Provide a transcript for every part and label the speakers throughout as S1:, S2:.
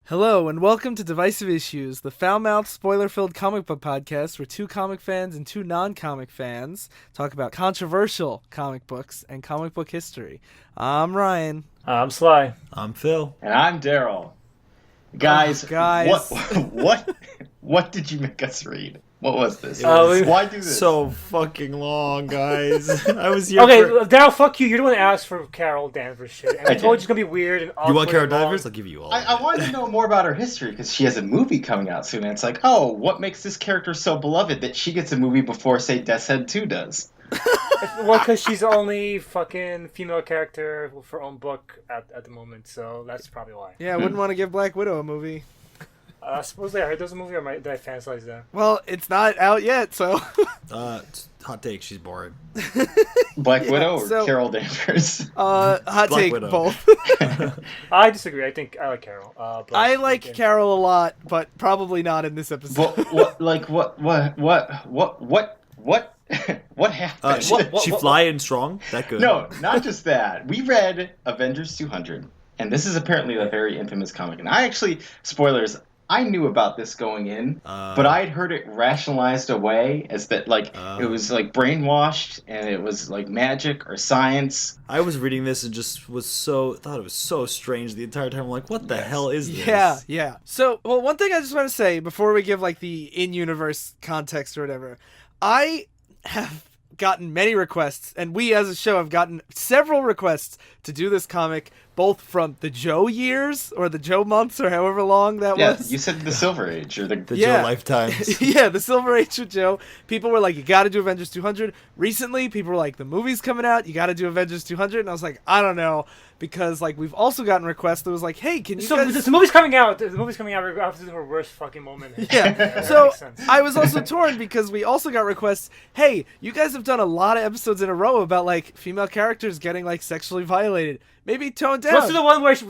S1: Hello, and welcome to Divisive Issues, the foul-mouthed, spoiler-filled comic book podcast where two comic fans and two non-comic fans talk about controversial comic books and comic book history. I'm Ryan.
S2: I'm Sly.
S3: I'm Phil.
S4: And I'm Darryl. Guys,
S1: guys.
S4: What did you make us read? What was this?
S3: Why
S4: do this?
S3: So fucking long, guys. I was here.
S2: Okay, Darryl, fuck you. You're the one that asked for Carol Danvers shit. And I told you it's gonna be weird and awkward.
S3: You want Carol Danvers? I'll give you all.
S4: I wanted to know more about her history because she has a movie coming out soon. And it's like, oh, what makes this character so beloved that she gets a movie before, say, Death's Head 2 does?
S2: Well, because she's the only fucking female character with her own book at the moment, so that's probably why.
S1: Yeah, I wouldn't want to give Black Widow a movie.
S2: Supposedly I heard there's a movie, or did I fantasize that?
S1: Well, it's not out yet, so...
S3: Hot take, she's boring.
S4: Black Widow or Carol Danvers?
S1: Hot
S3: Black
S1: take,
S3: Widow.
S1: both.
S2: I disagree. I think I like Carol.
S1: I like Carol a lot, but probably not in this episode.
S4: What happened?
S3: She flying strong? That good?
S4: No, not just that. We read Avengers 200, and this is apparently a very infamous comic. And I actually, spoilers, I knew about this going in, but I'd heard it rationalized away as that, it was, brainwashed, and it was, magic or science.
S3: I was reading this and just thought it was so strange the entire time. I'm like, what the hell is this?
S1: Yeah. So, one thing I just want to say before we give, the in-universe context or whatever, I have gotten many requests, and we as a show have gotten several requests to do this comic, both from the Joe years or the Joe months or however long that was.
S4: Yeah, you said the Silver Age or the
S3: Joe lifetimes.
S1: Yeah, the Silver Age with Joe. People were like, you gotta do Avengers 200. Recently, people were like, the movie's coming out, you gotta do Avengers 200. And I was like, I don't know. Because, we've also gotten requests that was like, hey, can you guys...
S2: The movie's coming out. The movie's coming out after the worst fucking moment.
S1: Yeah. So, I was also torn because we also got requests, hey, you guys have done a lot of episodes in a row about, female characters getting, sexually violated. Maybe tone down.
S2: This is the one where she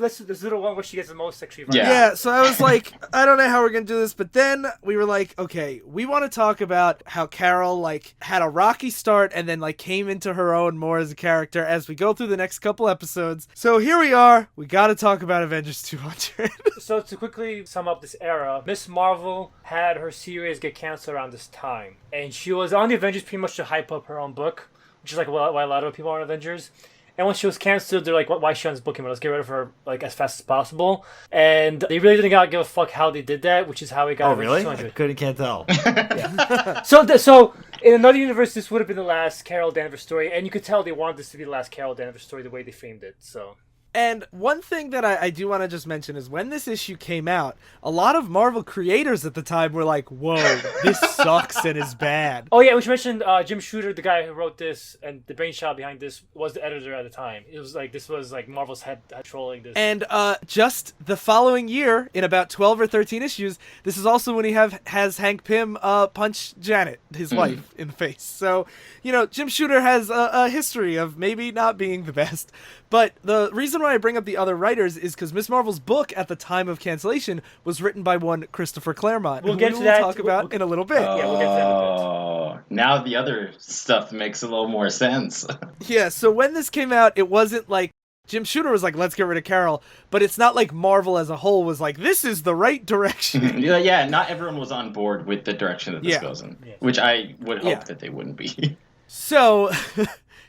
S2: gets the most sexually violated.
S1: Yeah, so I was like, I don't know how we're going to do this. But then we were like, okay, we want to talk about how Carol, had a rocky start and then, came into her own more as a character as we go through the next couple episodes. So here we are. We got to talk about Avengers 200.
S2: So to quickly sum up this era, Miss Marvel had her series get canceled around this time. And she was on the Avengers pretty much to hype up her own book, which is why a lot of people are on Avengers. And when she was canceled, they're like, why is she on this book anymore? Let's get rid of her as fast as possible. And they really didn't give a fuck how they did that, which is how we got
S3: Avengers
S2: really?
S3: 200. Can't tell.
S2: Yeah. So in another universe, this would have been the last Carol Danvers story, and you could tell they wanted this to be the last Carol Danvers story the way they framed it. So.
S1: And one thing that I do want to just mention is when this issue came out, a lot of Marvel creators at the time were like, whoa, this sucks and is bad.
S2: Oh yeah, we should mention Jim Shooter, the guy who wrote this, and the brainchild behind this, was the editor at the time. It was this was Marvel's head trolling this.
S1: And just the following year, in about 12 or 13 issues, this is also when he has Hank Pym punch Janet, his wife, in the face. So, Jim Shooter has a history of maybe not being the best. But the reason why I bring up the other writers is because Miss Marvel's book at the time of cancellation was written by one Christopher Claremont,
S2: who
S1: we'll talk about in a little bit.
S2: Yeah, we'll get to that in a bit.
S4: Now the other stuff makes a little more sense.
S1: Yeah, so when this came out, it wasn't like Jim Shooter was like, let's get rid of Carol, but it's not like Marvel as a whole was like, this is the right direction.
S4: Yeah, not everyone was on board with the direction that this goes in, which I would hope that they wouldn't be.
S1: So...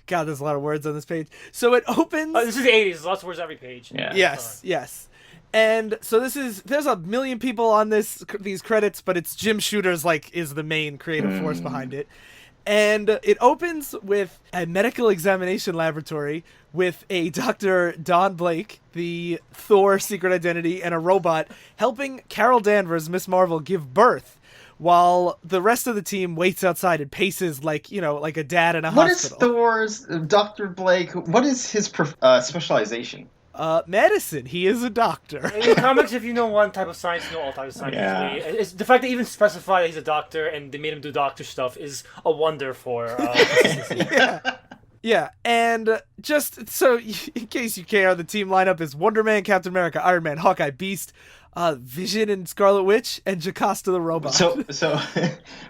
S1: God, there's a lot of words on this page. So it opens...
S2: this is the 80s. There's lots of words on every page.
S4: Yeah.
S1: Yes. And so there's a million people on these credits, but it's Jim Shooter's, is the main creative force behind it. And it opens with a medical examination laboratory with a Dr. Don Blake, the Thor secret identity, and a robot helping Carol Danvers, Miss Marvel, give birth. While the rest of the team waits outside and paces like a dad in a hospital.
S4: What is Thor's, Dr. Blake, what is his specialization?
S1: Medicine. He is a doctor.
S2: In comics, if you know one type of science, you know all types of science.
S4: Yeah.
S2: It's the fact that even specify that he's a doctor and they made him do doctor stuff is a wonder for consistency.
S1: Yeah, and just so in case you care, the team lineup is Wonder Man, Captain America, Iron Man, Hawkeye, Beast, Vision and Scarlet Witch, and Jocasta the Robot.
S4: So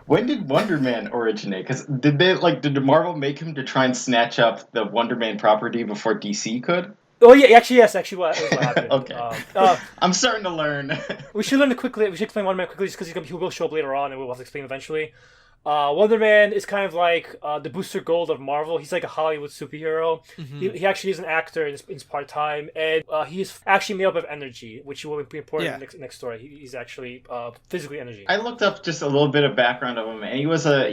S4: when did Wonder Man originate? Because did Marvel make him to try and snatch up the Wonder Man property before DC could?
S2: Oh yeah, actually yes, actually what happened.
S4: Okay. I'm starting to learn.
S2: We should learn it quickly. We should explain Wonder Man quickly, just because he will show up later on, and we'll have to explain eventually. Wonder Man is kind of like the Booster Gold of Marvel. He's like a Hollywood superhero. He actually is an actor in his part time, and he's actually made up of energy, which will be important in the next story. He's actually physically energy.
S4: I looked up just a little bit of background of him, and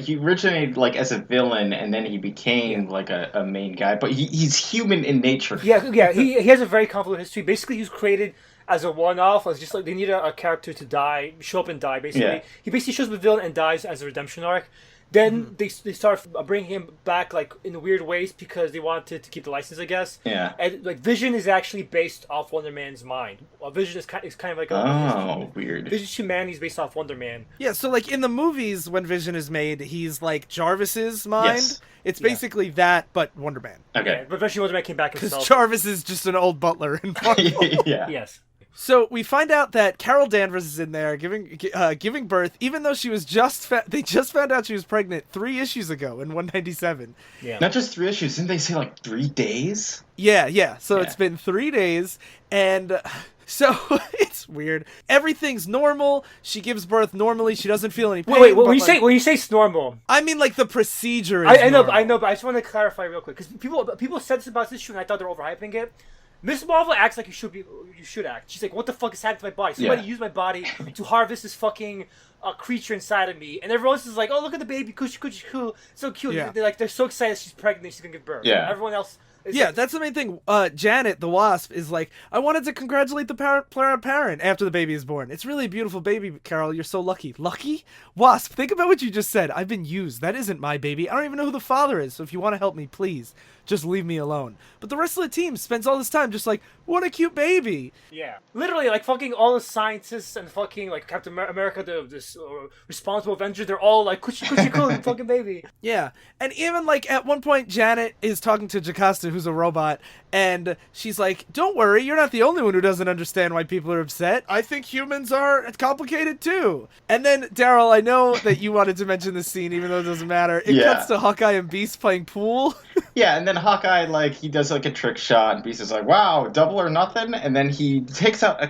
S4: he originated like as a villain, and then he became like a main guy. But he's human in nature.
S2: Yeah. He has a very convoluted history. Basically, he was created as a one-off. It's just like they need a character to die, show up and die. Basically, he basically shows up the villain and dies as a redemption arc. Then they start bringing him back like in weird ways because they wanted to keep the license, I guess.
S4: Yeah.
S2: And like Vision is actually based off Wonder Man's mind. Vision is kind of like
S4: weird.
S2: Vision's humanity is based off Wonder Man.
S1: Yeah, so like in the movies when Vision is made, he's like Jarvis's mind.
S4: Yes.
S1: It's basically that, but Wonder Man.
S4: Okay.
S2: Yeah, but eventually Wonder Man came back
S1: Because
S2: himself.
S1: Jarvis is just an old butler in Marvel.
S4: Yeah.
S2: Yes.
S1: So we find out that Carol Danvers is in there giving birth, even though she was they just found out she was pregnant 3 issues ago in 197.
S2: Yeah.
S4: Not just 3 issues. Didn't they say like 3 days?
S1: Yeah. So it's been 3 days, and so it's weird. Everything's normal. She gives birth normally. She doesn't feel any pain.
S2: Wait. When you say it's normal,
S1: I mean like the procedure is
S2: I know,
S1: normal.
S2: but I just want to clarify real quick because people said this about this issue and I thought they were overhyping it. Miss Marvel acts like you should act. She's like, what the fuck is happening to my body? Somebody used my body to harvest this fucking creature inside of me. And everyone else is like, oh, look at the baby, cool, so cute.
S1: Yeah.
S2: They're so excited she's pregnant, she's gonna give birth.
S4: Yeah.
S2: Everyone else is
S1: Yeah, that's the main thing. Janet, the Wasp, is like, I wanted to congratulate the parent after the baby is born. It's really a beautiful baby, Carol. You're so lucky. Lucky? Wasp, think about what you just said. I've been used. That isn't my baby. I don't even know who the father is, so if you want to help me, please, just leave me alone. But the rest of the team spends all this time just like, what a cute baby.
S2: Yeah, literally, like fucking all the scientists and fucking like Captain America, this responsible Avenger, they're all like, coochie cool, fucking baby.
S1: Yeah, and even like at one point, Janet is talking to Jocasta, who's a robot, and she's like, don't worry, you're not the only one who doesn't understand why people are upset. I think humans are complicated too. And then, Darryl, I know that you wanted to mention this scene, even though it doesn't matter. It cuts to Hawkeye and Beast playing pool.
S4: Yeah, and then Hawkeye, like, he does, like, a trick shot, and Beast is like, wow, double or nothing? And then he takes out a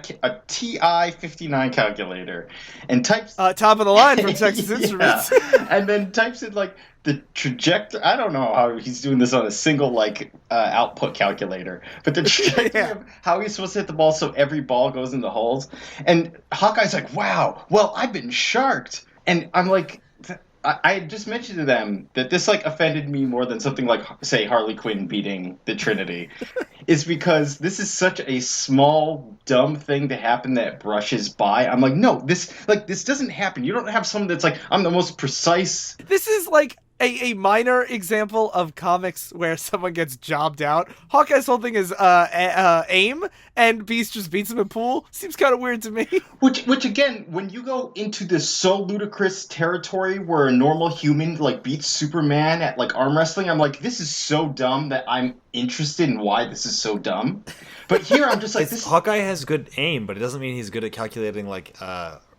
S4: TI-59 calculator and types...
S1: top of the line from Texas Instruments.
S4: And then types in, like, the trajectory... I don't know how he's doing this on a single, like, output calculator, but the trajectory of how he's supposed to hit the ball so every ball goes in the holes. And Hawkeye's like, wow, well, I've been sharked. And I'm like... I just mentioned to them that this like offended me more than something like, say, Harley Quinn beating the Trinity, is because this is such a small, dumb thing to happen that brushes by. I'm like, no, this doesn't happen. You don't have someone that's like, I'm the most precise.
S1: This is like a minor example of comics where someone gets jobbed out. Hawkeye's whole thing is aim, and Beast just beats him in pool. Seems kind of weird to me.
S4: Which again, when you go into this so ludicrous territory where a normal human like beats Superman at like arm wrestling, I'm like, this is so dumb that I'm interested in why this is so dumb. But here I'm just like, this.
S3: Hawkeye has good aim, but it doesn't mean he's good at calculating like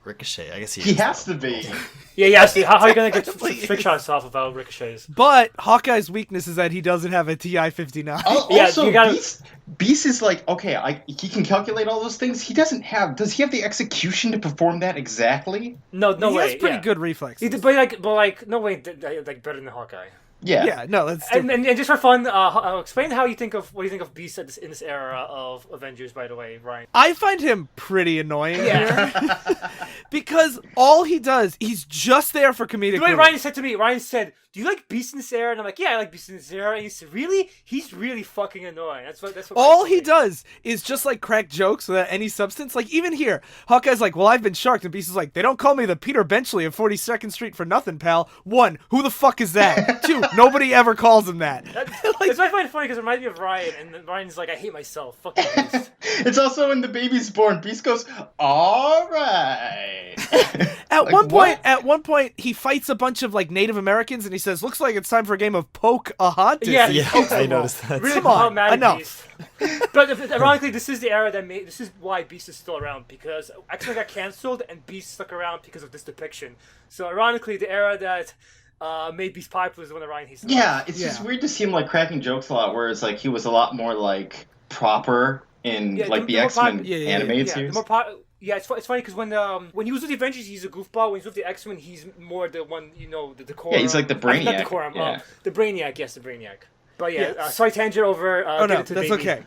S3: ricochet. I guess
S4: he has to be.
S2: Yeah. See, how are you gonna get trick shots off without ricochets?
S1: But Hawkeye's weakness is that he doesn't have a TI-59.
S4: Also,
S2: you gotta...
S4: Beast is like, okay, he can calculate all those things. He doesn't have. Does he have the execution to perform that exactly?
S2: No
S1: he
S2: way.
S1: He has pretty good reflexes.
S2: But like, no way, like better than Hawkeye.
S4: Yeah.
S1: No, that's
S2: and just for fun, explain what you think of Beast in this era of Avengers. By the way, Ryan.
S1: I find him pretty annoying here because all he does, he's just there for comedic.
S2: The way
S1: relief.
S2: Ryan said to me, "Do you like Beast in this era?" And I'm like, "Yeah, I like Beast in this era." And he said, "Really? He's really fucking annoying." That's what.
S1: All he does is just like crack jokes without any substance. Like even here, Hawkeye's like, "Well, I've been sharked," and Beast is like, "They don't call me the Peter Benchley of 42nd Street for nothing, pal." 1, who the fuck is that? 2, nobody ever calls him that.
S2: That's what I find funny because it reminds me of Ryan, and then Ryan's like, "I hate myself." Fucking Beast.
S4: It's also when the baby's born, Beast goes, "All right."
S1: At one point, he fights a bunch of like Native Americans, and he says, "Looks like it's time for a game of Pocahontas."
S2: Yeah,
S3: I noticed that.
S2: Really
S1: Come on,
S2: problematic
S1: enough.
S2: Beast. But ironically, this is the era this is why Beast is still around, because X-Men got canceled and Beast stuck around because of this depiction. So ironically, the era that made Beast popular is the one that Ryan hates.
S4: Yeah, it's just weird to see him like cracking jokes a lot, whereas like he was a lot more like proper in
S2: Yeah,
S4: like
S2: the
S4: the
S2: more
S4: X-Men
S1: yeah,
S4: animated
S2: Yeah,
S4: series.
S2: yeah, it's funny because when he was with the Avengers, he's a goofball. When he's with the X-Men, he's more the one, the decorum.
S4: Yeah, he's like the
S2: I mean, not
S4: Brainiac,
S2: decorum.
S4: yeah.
S2: The Brainiac. Yes, the Brainiac. But yeah,
S1: Yeah.
S2: sorry, tangent over.
S1: Oh
S2: get
S1: no,
S2: into the
S1: that's
S2: baby.
S1: okay.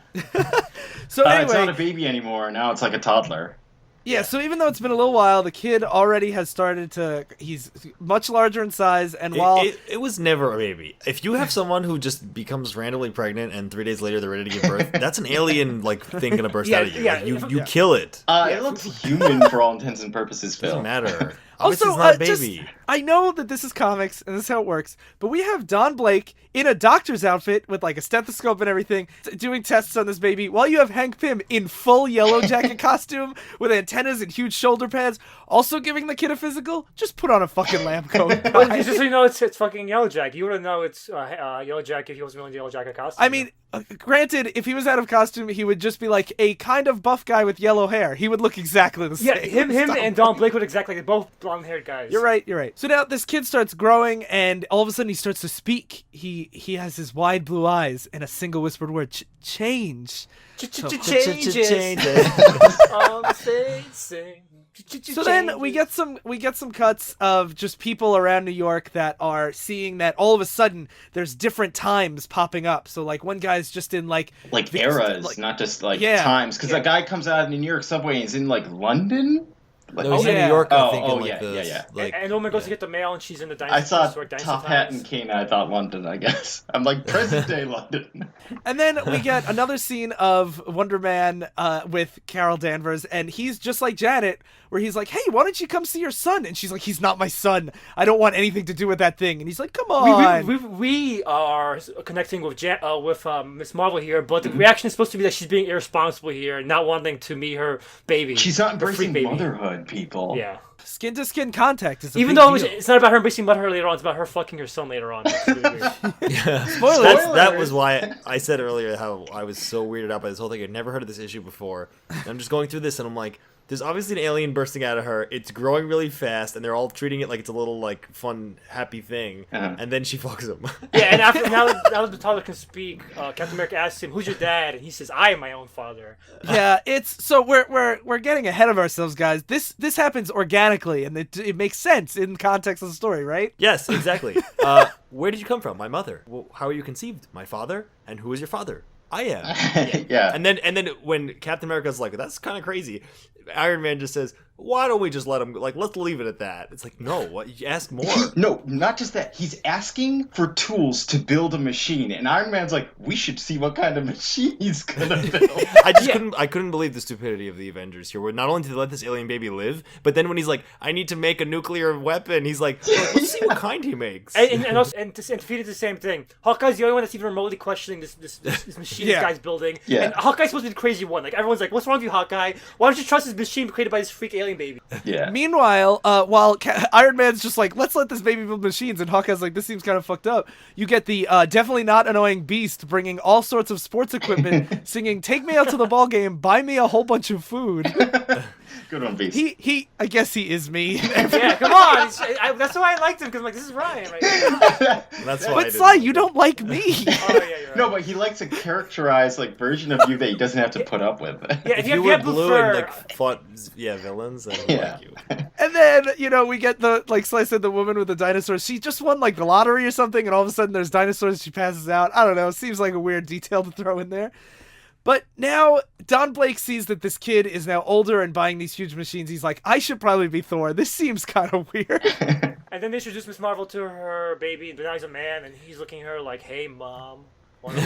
S1: So
S4: It's not
S1: anyway,
S4: a baby anymore. Now it's like a toddler.
S1: yeah. So even though it's been a little while, the kid already has started to. He's much larger in size, and while
S3: It was never a baby. If you have someone who just becomes randomly pregnant and 3 days later they're ready to give birth, that's an alien like thing gonna burst
S2: Yeah,
S3: out of you.
S2: yeah,
S3: Like, you
S2: yeah.
S3: kill it.
S4: It looks human for all intents and purposes, Phil.
S3: Doesn't matter. Obviously,
S1: also,
S3: it's not a
S1: just
S3: baby.
S1: I know that this is comics and this is how it works, but we have Don Blake in a doctor's outfit with like a stethoscope and everything, doing tests on this baby, while you have Hank Pym in full Yellow Jacket costume with antennas and huge shoulder pads, also giving the kid a physical. Just put on a fucking lab coat.
S2: But just so you know, it's fucking Yellow Jack. You wouldn't know it's Yellow Jack if he wasn't wearing the Yellow Jacket costume.
S1: I mean, granted, if he was out of costume, he would just be like a kind of buff guy with yellow hair. He would look exactly the
S2: yeah,
S1: same.
S2: him and Don Blake would exactly like both blonde-haired guys.
S1: You're right. So now this kid starts growing, and all of a sudden he starts to speak. He has his wide blue eyes and a single whispered word: change.
S2: Changes.
S1: So then we get some cuts of just people around New York that are seeing that all of a sudden there's different times popping up. So like one guy's just in like
S4: eras,
S1: like-
S4: not just like
S1: Yeah.
S4: times. Because a guy comes out of the New York subway and he's in like London. Like,
S3: No, he's in
S1: yeah.
S3: New York, I
S4: Oh,
S3: think,
S4: oh,
S3: in like
S4: yeah,
S3: the
S4: yeah.
S3: like.
S2: And Woman goes to get the mail, and she's in the dinosaur.
S4: I saw
S2: store, dinosaur
S4: Top Hat
S2: times.
S4: and Kane. I thought London. I guess I'm like present day London.
S1: And then we get another scene of Wonder Man with Carol Danvers, and he's just like Janet, where he's like, "Hey, why don't you come see your son?" And she's like, "He's not my son. I don't want anything to do with that thing." And he's like, "Come on."
S2: We are connecting with Miss Marvel here, but the reaction is supposed to be that she's being irresponsible here, not wanting to meet her baby.
S4: She's not
S2: her freak
S4: embracing
S2: baby.
S4: motherhood, people.
S2: Yeah.
S1: Skin to skin contact is a
S2: Even
S1: big
S2: though
S1: deal.
S2: it's not about her embracing motherhood later on, it's about her fucking her son later on. It's really weird.
S3: Yeah.
S1: Spoilers.
S3: That was why I said earlier how I was so weirded out by this whole thing. I'd never heard of this issue before. And I'm just going through this and I'm like, there's obviously an alien bursting out of her. It's growing really fast, and they're all treating it like it's a little like fun, happy thing.
S4: Uh-huh.
S3: And then she fucks him.
S2: Yeah, and after now that the toddler can speak, Captain America asks him, "Who's your dad?" And he says, "I am my own father."
S1: Yeah, it's so we're getting ahead of ourselves, guys. This happens organically, and it makes sense in context of the story, right?
S3: Yes, exactly. Where did you come from? My mother. Well, how are you conceived? My father. And who is your father? I am.
S4: Yeah.
S3: And then when Captain America's like, that's kind of crazy, Iron Man just says, why don't we just let him, like, let's leave it at that. It's like, no, what? You ask more.
S4: No, not just that. He's asking for tools to build a machine, and Iron Man's like, we should see what kind of machine he's gonna build.
S3: I couldn't believe the stupidity of the Avengers here. Where not only did they let this alien baby live, but then when he's like, I need to make a nuclear weapon, he's like, let's see what kind he makes.
S2: And also to feed it the same thing. Hawkeye's the only one that's even remotely questioning this machine
S1: Yeah.
S2: this guy's building.
S4: Yeah.
S2: And Hawkeye's supposed to be the crazy one. Like everyone's like, "What's wrong with you, Hawkeye? Why don't you trust this machine created by this freak alien baby?"
S4: Yeah.
S1: Meanwhile, while Iron Man's just like, let's let this baby build machines, and Hawkeye's like, this seems kind of fucked up. You get the definitely not annoying Beast bringing all sorts of sports equipment, singing, "Take me out to the ball game, buy me a whole bunch of food."
S4: Good one, Beast.
S1: I guess he is me.
S2: Yeah, come on. That's why I liked him, because I'm like, this is Ryan right here.
S3: That's why.
S1: But Sly, you don't like me.
S2: Oh yeah, you're right.
S4: No, but he likes a characterized like version of you that he doesn't have to put up with.
S2: Yeah,
S3: If
S2: you
S3: you
S2: have
S3: were
S2: blue
S3: blue
S2: fur,
S3: and like fought villains, I would
S4: Yeah.
S3: like you.
S1: And then, we get the, like Sly said, the woman with the dinosaurs. She just won, like, the lottery or something, and all of a sudden there's dinosaurs, she passes out. I don't know. Seems like a weird detail to throw in there. But now, Don Blake sees that this kid is now older and buying these huge machines. He's like, I should probably be Thor. This seems kind of weird.
S2: and then they introduce Miss Marvel to her baby, but now he's a man, and he's looking at her like, "Hey, mom."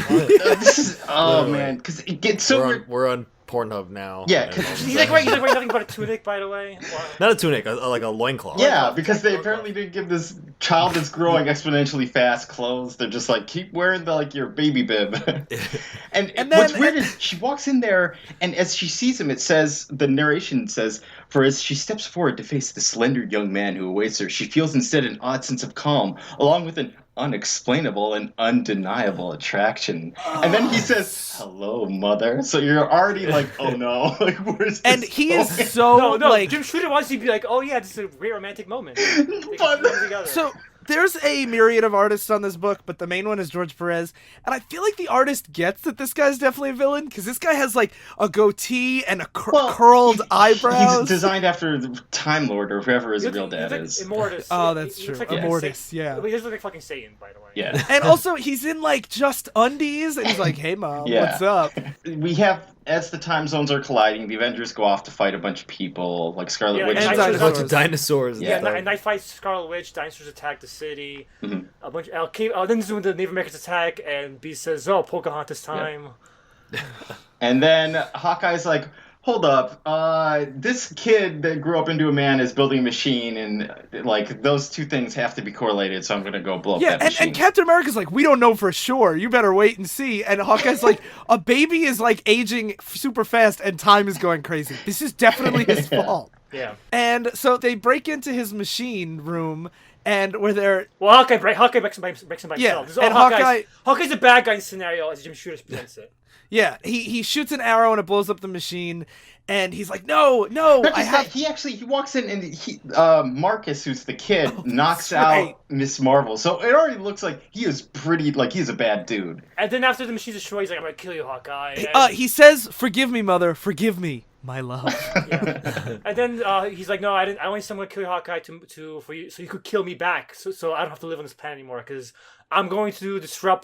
S4: This is, oh
S3: Literally.
S4: man, because it gets so weird.
S3: We're on Pornhub now.
S4: Yeah,
S3: And
S4: 'cause
S3: all of a
S2: He's like
S3: sudden-
S2: wearing nothing but a tunic, by the way.
S3: not a tunic, like a loincloth.
S4: Yeah, because they apparently didn't give this child that's growing exponentially fast clothes. They're just like, keep wearing your baby bib. and
S1: And
S4: what's
S1: then-
S4: weird is she walks in there, and as she sees him, it says, the narration says, for as she steps forward to face the slender young man who awaits her, she feels instead an odd sense of calm, along with an unexplainable and undeniable attraction. And then he says, hello, mother. So you're already like, oh no, like where's this
S1: And he is
S4: going?
S1: so,
S2: No,
S1: like...
S2: Jim Shooter wants you to be like, "Oh yeah, this is a great romantic moment." They can
S4: But-
S2: put them together.
S1: So there's a myriad of artists on this book, but the main one is George Perez, and I feel like the artist gets that this guy's definitely a villain because this guy has like a goatee and a curled eyebrows.
S4: He's designed after the Time Lord or whoever his real dad is.
S2: Immortus.
S1: Oh, that's true.
S2: Like
S1: Immortus, yeah.
S2: He doesn't look like fucking Satan, by the way.
S4: Yeah.
S1: And also, he's in like just undies, and he's like, "Hey, mom,
S4: Yeah.
S1: what's up?"
S4: We have, as the time zones are colliding, the Avengers go off to fight a bunch of people, like Scarlet
S2: Yeah,
S4: Witch.
S2: and
S1: And
S3: A
S1: dinosaurs.
S3: bunch of dinosaurs.
S4: Yeah.
S2: Yeah, and Night fights Scarlet Witch. Dinosaurs attack the city.
S4: Mhm.
S2: A bunch. Then this is when the Native Americans attack, and Beast says, "Oh, Pocahontas time."
S4: And then Hawkeye's like, hold up, this kid that grew up into a man is building a machine, and like those two things have to be correlated, so I'm gonna go blow up
S1: Yeah,
S4: that
S1: and
S4: machine.
S1: Captain America's like, "We don't know for sure. You better wait and see." And Hawkeye's like, "A baby is like aging super fast, and time is going crazy. This is definitely his fault."
S2: Yeah.
S1: And so they break into his machine room, and where they're
S2: Well, Hawkeye breaks him by
S1: Yeah,
S2: himself. This is all
S1: and
S2: Hawkeye's a bad guy in the scenario as Jim Shooter presents it.
S1: yeah, he shoots an arrow and it blows up the machine, and he's like, "No, no,
S4: Not
S1: I
S4: just
S1: have."
S4: that, he walks in and Marcus, who's the kid, knocks
S1: that's right.
S4: out Miss Marvel. So it already looks like he is pretty, like he's a bad dude.
S2: And then after the machine's destroyed, he's like, "I'm gonna kill you, Hawkeye." And,
S1: He says, "Forgive me, mother. Forgive me, my love."
S2: yeah. And then he's like, "No, I didn't. I only someone to kill you, Hawkeye, for you, so you could kill me back, so I don't have to live on this planet anymore, because I'm going to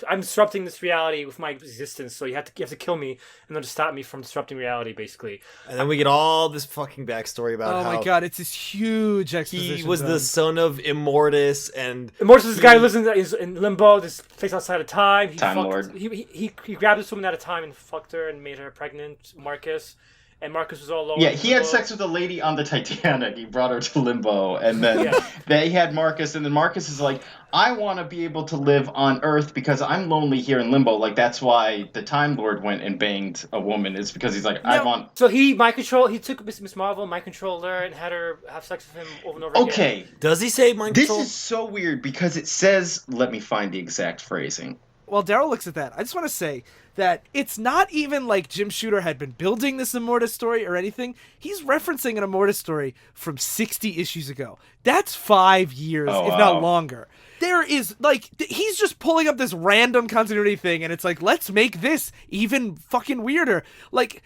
S2: I'm disrupting this reality with my existence. So you have to kill me in order to stop me from disrupting reality, basically."
S3: And then we get all this fucking backstory about
S1: Oh
S3: how
S1: my god, it's this huge exposition.
S3: he was
S1: dump.
S3: the son of Immortus, and
S2: Immortus is this guy who lives in limbo, this place outside of time.
S4: Time Lord.
S2: He grabbed this woman at a time and fucked her and made her pregnant, Marcus. And Marcus was all alone.
S4: Yeah,
S2: in
S4: he had
S2: limbo.
S4: sex with a lady on the Titanic. He brought her to limbo, and then
S2: Yeah.
S4: they had Marcus, and then Marcus is like, I want to be able to live on Earth because I'm lonely here in limbo. Like, that's why the Time Lord went and banged a woman, is because he's like, I
S1: No.
S4: want...
S2: So he took Miss Marvel, mind controlled her, and had her have sex with him over and over again.
S4: Okay,
S3: does he say mind
S4: this
S3: control?
S4: is so weird because it says, let me find the exact phrasing.
S1: While Darryl looks at that, I just want to say that it's not even like Jim Shooter had been building this Immortus story or anything. He's referencing an Immortus story from 60 issues ago. That's 5 years,
S4: Oh,
S1: if
S4: wow.
S1: not longer. There is, like, he's just pulling up this random continuity thing, and it's like, let's make this even fucking weirder. Like,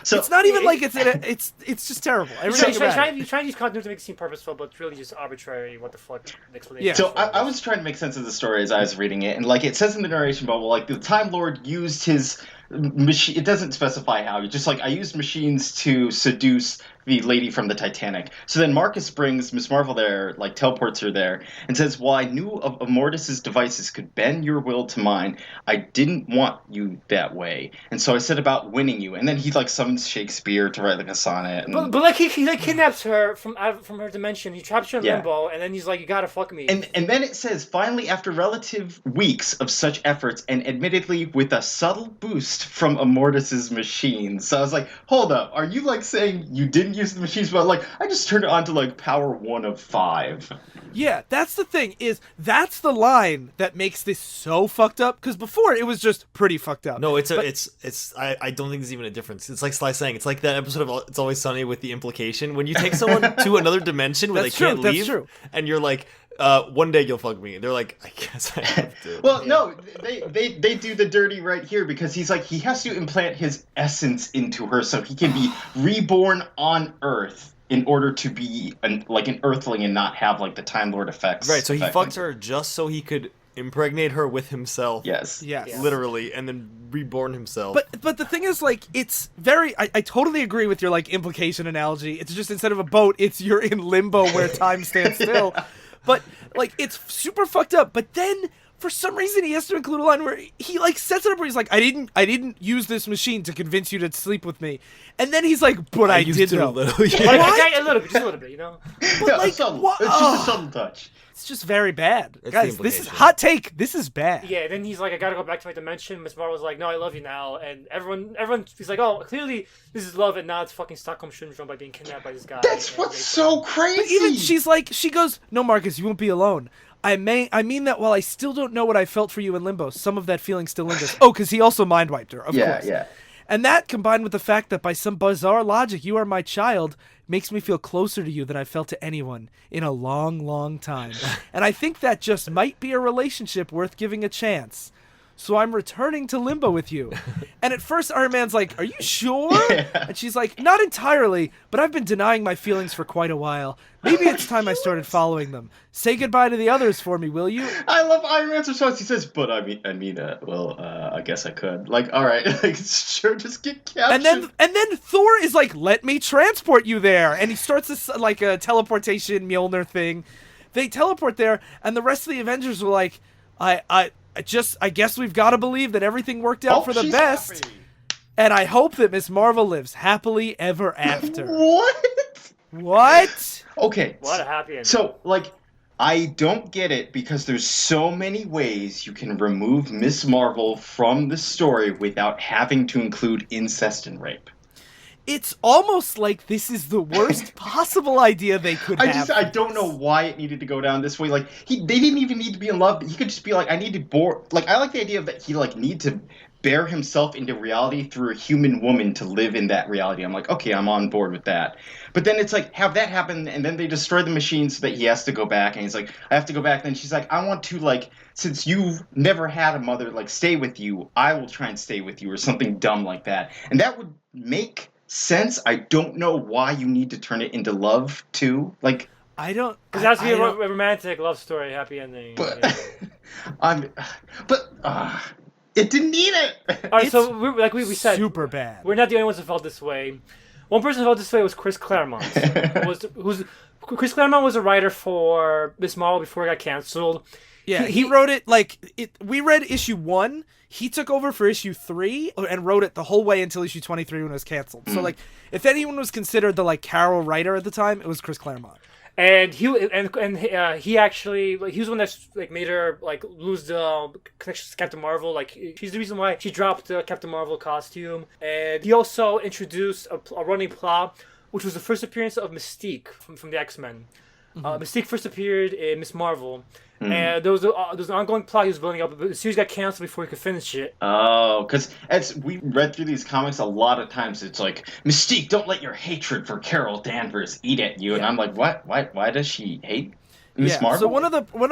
S4: So-
S1: it's not even like it's just terrible.
S2: He's
S1: Everything's
S2: trying
S1: bad.
S2: to use continuity to make it seem purposeful, but it's really just arbitrary. What the fuck explanation?
S1: Yeah.
S4: So I was trying to make sense of the story as I was reading it, and like it says in the narration bubble, like the Time Lord used his machine. It doesn't specify how. He just like, I used machines to seduce the lady from the Titanic. So then Marcus brings Miss Marvel there, like teleports her there, and says, "Well, I knew of Immortus's devices could bend your will to mine. I didn't want you that way, and so I set about winning you." And then he like summons Shakespeare to write like a sonnet. And,
S2: But like he like kidnaps her from her dimension. He traps her in
S4: Yeah.
S2: limbo, and then he's like, "You gotta fuck me."
S4: And then it says, finally, after relative weeks of such efforts, and admittedly with a subtle boost from Immortus's machines. So I was like, hold up, are you like saying you didn't use the machines, but like I just turned it on to like power 1 of 5.
S1: Yeah, that's the thing, that's the line that makes this so fucked up, because before it was just pretty fucked up.
S3: No, I don't think there's even a difference. It's like Sly saying, it's like that episode of It's Always Sunny with the implication. When you take someone to another dimension where
S1: That's
S3: they can't
S1: true, that's
S3: leave,
S1: true.
S3: and you're like, one day you'll fuck me. And they're like, I guess I have to.
S4: Well, no, they do the dirty right here because he's like, he has to implant his essence into her so he can be reborn on Earth in order to be an Earthling and not have like the Time Lord effects.
S3: Right, so he
S4: affecting
S3: fucked her just so he could impregnate her with himself.
S4: Yes.
S1: Yes.
S3: Literally, and then reborn himself.
S1: But the thing is, like, it's very... I totally agree with your, like, implication analogy. It's just instead of a boat, it's you're in limbo where time stands still. But, like, it's super fucked up. But then, for some reason, he has to include a line where he, like, sets it up where he's like, I didn't use this machine to convince you to sleep with me. And then he's like, but I
S3: used
S1: did
S3: it a
S1: though.
S3: little. Yeah.
S2: Like,
S1: What?
S2: a little bit, just a little bit, you know.
S4: Yeah,
S1: like,
S4: subtle.
S1: what-
S4: It's just a subtle touch.
S1: It's just very bad.
S3: It's the
S1: Guys, this is
S3: implication.
S1: hot take. This is bad.
S2: Yeah, then he's like, "I gotta go back to my dimension." Miss Marvel's like, "No, I love you now," and everyone, he's like, "Oh, clearly this is love, and now it's fucking Stockholm syndrome by being kidnapped by this guy."
S4: That's
S2: And
S4: what's
S2: they-
S4: so crazy.
S1: But even she goes, "No, Marcus, you won't be alone. I mean that while I still don't know what I felt for you in limbo, some of that feeling still lingers." Oh, because he also mind wiped her, of course.
S4: Yeah.
S1: And that, combined with the fact that by some bizarre logic you are my child, makes me feel closer to you than I've felt to anyone in a long, long time. And I think that just might be a relationship worth giving a chance. So I'm returning to Limbo with you. And at first Iron Man's like, are you sure? And she's like, not entirely, but I've been denying my feelings for quite a while. Maybe it's time I started following them. Say goodbye to the others for me, will you?
S4: I love Iron Man's response. He says, "But I guess I could." Like, all right, like, sure, just get captured.
S1: And then Thor is like, let me transport you there. And he starts this like a teleportation Mjolnir thing. They teleport there, and the rest of the Avengers were like, I guess we've got to believe that everything worked out for the best.
S4: Happy.
S1: And I hope that Miss Marvel lives happily ever after.
S4: What? Okay.
S2: What a happy ending.
S4: So, like, I don't get it because there's so many ways you can remove Miss Marvel from the story without having to include incest and rape.
S1: It's almost like this is the worst possible idea they could have.
S4: I don't know why it needed to go down this way. Like, they didn't even need to be in love. He could just be like, I need to I like the idea of that he, like, need to bear himself into reality through a human woman to live in that reality. I'm like, okay, I'm on board with that. But then it's like, have that happen, and then they destroy the machine so that he has to go back, and he's like, I have to go back. Then she's like, I want to, like, since you've never had a mother, like, stay with you, I will try and stay with you, or something dumb like that. And that would make sense. I don't know why you need to turn it into love, too. Like,
S1: I don't...
S2: Because it has to be a romantic love story, happy ending.
S4: But,
S2: yeah.
S4: It didn't need it.
S2: All right, so like we said,
S1: super bad.
S2: We're not the only ones who felt this way. One person who felt this way was Chris Claremont. Chris Claremont was a writer for Miss Marvel before it got canceled.
S1: Yeah, he wrote it we read issue 1. He took over for issue 3 and wrote it the whole way until issue 23 when it was canceled. So, like, if anyone was considered the, like, Carol writer at the time, it was Chris Claremont.
S2: And he actually, like, he was the one that, like, made her, like, lose the connection to Captain Marvel. Like, she's the reason why she dropped the Captain Marvel costume. And he also introduced a running plot, which was the first appearance of Mystique from the X-Men. Mystique first appeared in Miss Marvel. And there was an ongoing plot he was building up, but the series got canceled before he could finish it.
S4: Oh, because as we read through these comics, a lot of times it's like, Mystique, don't let your hatred for Carol Danvers eat at you. Yeah. And I'm like, what? Why does she hate Miss Marvel?
S1: So one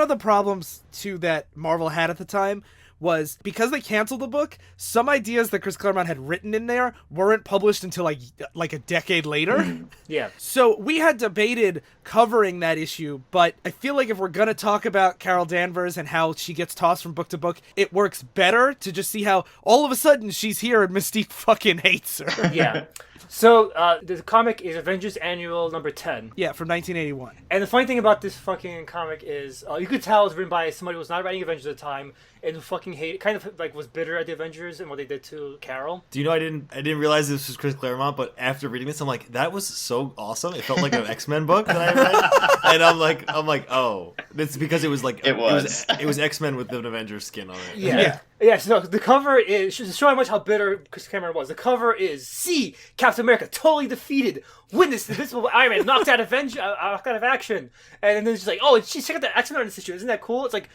S1: of the problems too that Marvel had at the time was because they canceled the book, some ideas that Chris Claremont had written in there weren't published until like a decade later.
S2: Yeah.
S1: So we had debated covering that issue, but I feel like if we're going to talk about Carol Danvers and how she gets tossed from book to book, it works better to just see how all of a sudden she's here and Mystique fucking hates her.
S2: Yeah. So, the comic is Avengers Annual number 10.
S1: Yeah, from 1981.
S2: And the funny thing about this fucking comic is, you could tell it was written by somebody who was not writing Avengers at the time, and who fucking kind of, like, was bitter at the Avengers and what they did to Carol.
S3: Do you know, I didn't realize this was Chris Claremont, but after reading this, I'm like, that was so awesome. It felt like an X-Men book that I read. And I'm like, oh, it's because it was like, it was X-Men with an Avengers skin on it.
S2: Yeah. Yes, no, the cover is showing much how bitter Chris Cameron was. The cover is, see, Captain America totally defeated. Witness the Invisible Iron Man knocked out of action. And then it's just like, oh, check out the X-Men on this issue. Isn't that cool? It's like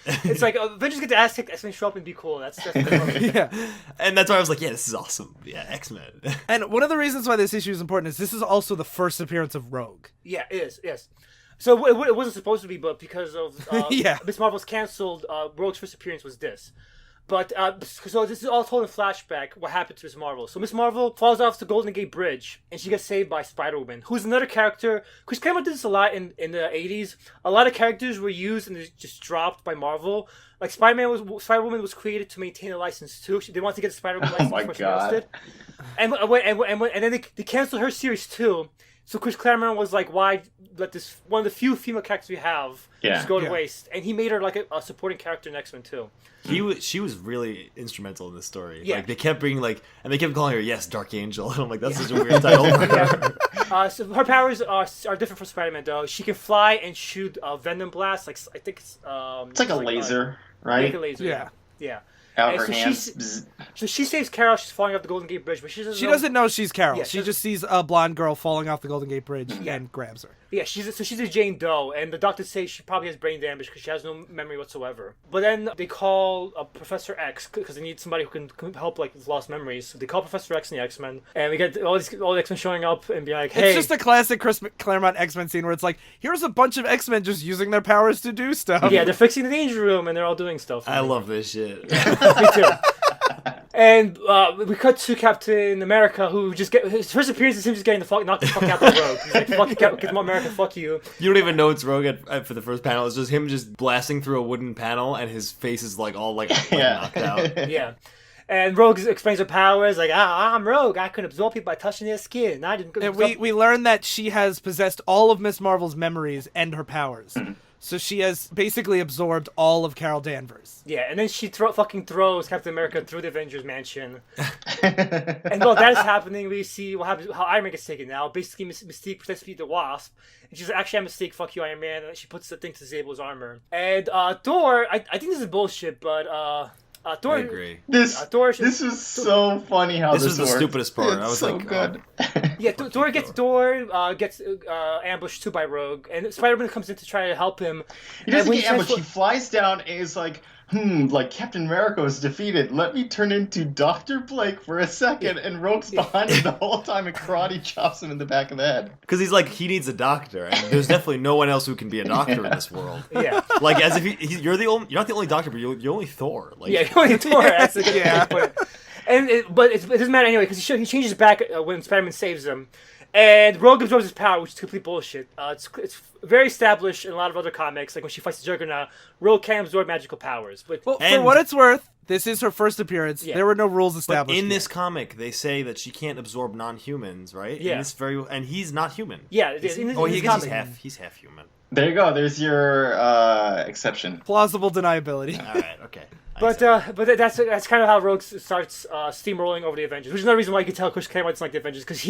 S2: Avengers get to ask X-Men show up and be cool. That's the cover.
S1: Yeah.
S3: And that's why I was like, yeah, this is awesome. Yeah, X-Men.
S1: And one of the reasons why this issue is important is this is also the first appearance of Rogue.
S2: Yeah, it is, yes. So it wasn't supposed to be, but because of Miss Marvel's canceled, Rogue's first appearance was this. But, so this is all told in flashback, what happened to Miss Marvel. So Miss Marvel falls off the Golden Gate Bridge, and she gets saved by Spider-Woman, who's another character. Chris Claremont did this a lot in the 80s. A lot of characters were used and just dropped by Marvel. Like, Spider-Woman was created to maintain a license, too. They wanted to get the Spider-Woman license before she lost it. And then they canceled her series, too. So Chris Claremont was like, why let this, one of the few female characters we have, just go to waste? And he made her like a supporting character in X-Men too.
S3: She was really instrumental in this story.
S2: Yeah.
S3: Like, they kept bringing, like, and they kept calling her, yes, Dark Angel. And I'm like, that's such a weird title for her.
S2: So her powers are different from Spider-Man though. She can fly and shoot venom blasts. Like, I think it's like
S4: a laser, right?
S2: Like a laser, yeah.
S4: Out
S2: And
S4: her
S2: so
S4: hands.
S2: So she saves Carol. She's falling off the Golden Gate Bridge, but she
S1: doesn't know she's Carol.
S2: Yeah,
S1: she just sees a blonde girl falling off the Golden Gate Bridge and grabs her.
S2: Yeah, she's a Jane Doe, and the doctors say she probably has brain damage because she has no memory whatsoever. But then they call Professor X because they need somebody who can help like with lost memories. So they call Professor X and the X-Men, and we get all the X-Men showing up and be like, "Hey!"
S1: It's just a classic Chris Claremont X-Men scene where it's like, here's a bunch of X-Men just using their powers to do stuff.
S2: Yeah, they're fixing the danger room and they're all doing stuff.
S3: I love this shit.
S2: Me too. And we cut to Captain America, who just his first appearance is him just getting knocked the fuck out the road. He's like, "Fuck you, Captain America, fuck you."
S3: You don't even know it's Rogue for the first panel. It's just him just blasting through a wooden panel, and his face is like all like knocked out.
S2: Yeah. And Rogue explains her powers, like, I'm Rogue. I can absorb people by touching their skin. I didn't.
S1: And we learn that she has possessed all of Miss Marvel's memories and her powers. So she has basically absorbed all of Carol Danvers.
S2: Yeah, and then she fucking throws Captain America through the Avengers mansion. And while that is happening, we see what happens, how Iron Man gets taken now. Basically, Mystique pretends to be the Wasp. And she's like, actually, I'm Mystique, fuck you, Iron Man. And she puts the thing to disable his armor. And Thor, I think this is bullshit, but Thor...
S3: I agree.
S4: This
S2: Thor
S4: was so funny how
S3: This
S4: this
S3: was the
S4: worked.
S3: stupidest part.
S4: It's
S3: I was
S4: so
S3: like,
S4: good.
S2: Yeah, Thor gets ambushed too by Rogue, and Spider-Man comes in to try to help him.
S4: He doesn't
S2: And when
S4: get ambushed. He flies down and is like, like Captain America was defeated. Let me turn into Dr. Blake for a second. And Rogue's behind him the whole time and karate chops him in the back of the head.
S3: because he's like he needs a doctor, and there's definitely no one else who can be a doctor in this world.
S2: Yeah.
S3: Like as if you're not the only doctor, but you're only Thor. Like
S2: Yeah, only Thor. That's a good way to put it. And it doesn't matter anyway because he changes back when Spider-Man saves him, and Rogue absorbs his power, which is complete bullshit. It's very established in a lot of other comics, like when she fights the Juggernaut, Rogue can absorb magical powers. But
S1: Well, for what it's worth, this is her first appearance.
S2: Yeah.
S1: There were no rules
S3: But
S1: established.
S3: in
S1: yet.
S3: this comic, they say that she can't absorb non-humans, right?
S2: Yeah.
S3: And he's not human.
S2: yeah,
S3: Is he?
S2: in
S3: Oh,
S2: this
S3: he's
S2: comic-
S3: half human.
S4: There you go. There's your exception.
S1: Plausible deniability.
S3: All right, okay.
S2: But that's kind of how Rogue starts steamrolling over the Avengers, which is another reason why you can tell Chris Claremont doesn't like the Avengers, because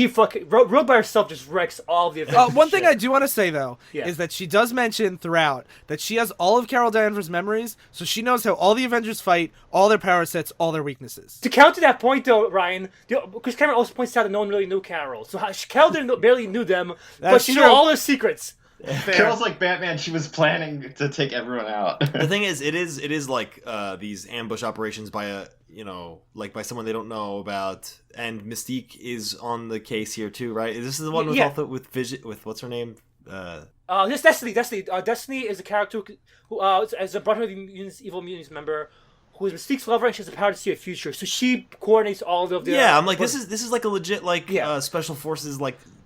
S2: Rogue by herself just wrecks all of the Avengers.
S1: One thing I do want to say, though,
S2: Yeah.
S1: is that she does mention throughout that she has all of Carol Danvers' memories, so she knows how all the Avengers fight, all their power sets, all their weaknesses.
S2: To counter that point, though, Ryan, Chris Claremont also points out that no one really knew Carol. So Carol barely knew them, but
S1: That's
S2: she
S1: true.
S2: knew all their secrets.
S4: Carol's like Batman. She was planning to take everyone out.
S3: The thing is, it is like these ambush operations by by someone they don't know about, and Mystique is on the case here too, right? This is the one with
S2: Yeah.
S3: with Vision, with what's her name?
S2: This Destiny. Destiny is a character who as a Brotherhood of Evil Mutants member, who is Mystique's lover, and she has the power to see a future. So she coordinates all of the.
S3: Yeah, I'm like this is like a legit special forces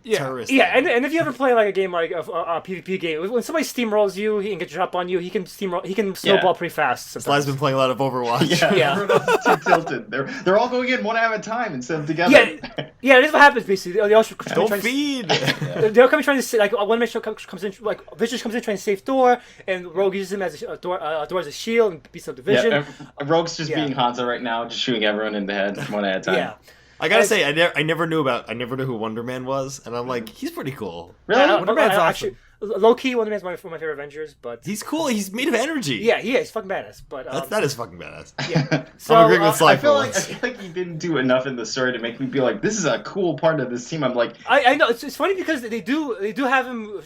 S1: Yeah.
S3: terrorist.
S2: Yeah,
S3: thing.
S2: and if you ever play like a game like a PvP game, when somebody steamrolls you, he can get drop on you. He can snowball pretty fast.
S3: Sly's
S2: Sometimes.
S3: been playing a lot of Overwatch.
S2: Yeah.
S4: Everyone else is too tilted. They're all going in one at a time instead of together.
S2: Yeah, this is what happens basically. They also
S3: Don't feed.
S2: They're coming trying to say, like one mission comes in, like Vision comes in trying to save Thor, and Rogue uses him as Thor as a shield and beats up the Vision.
S4: Yeah, Rogue's just being Hanzo right now, just shooting everyone in the head one at a time.
S2: Yeah.
S3: I gotta say, I never knew who Wonder Man was, and I'm like, he's pretty cool.
S4: Really?
S1: Wonder Man's awesome.
S2: Actually, low key, Wonder Man's one of my favorite Avengers, but
S3: He's cool. He's made of energy.
S2: yeah, he is. He's fucking badass. But
S3: That is fucking badass.
S2: yeah. So
S3: I'm agreeing with Sly
S4: I
S3: for
S4: feel
S3: once.
S4: like he didn't do enough in the story to make me be like, this is a cool part of this team. I'm like,
S2: I know it's funny because they do have him.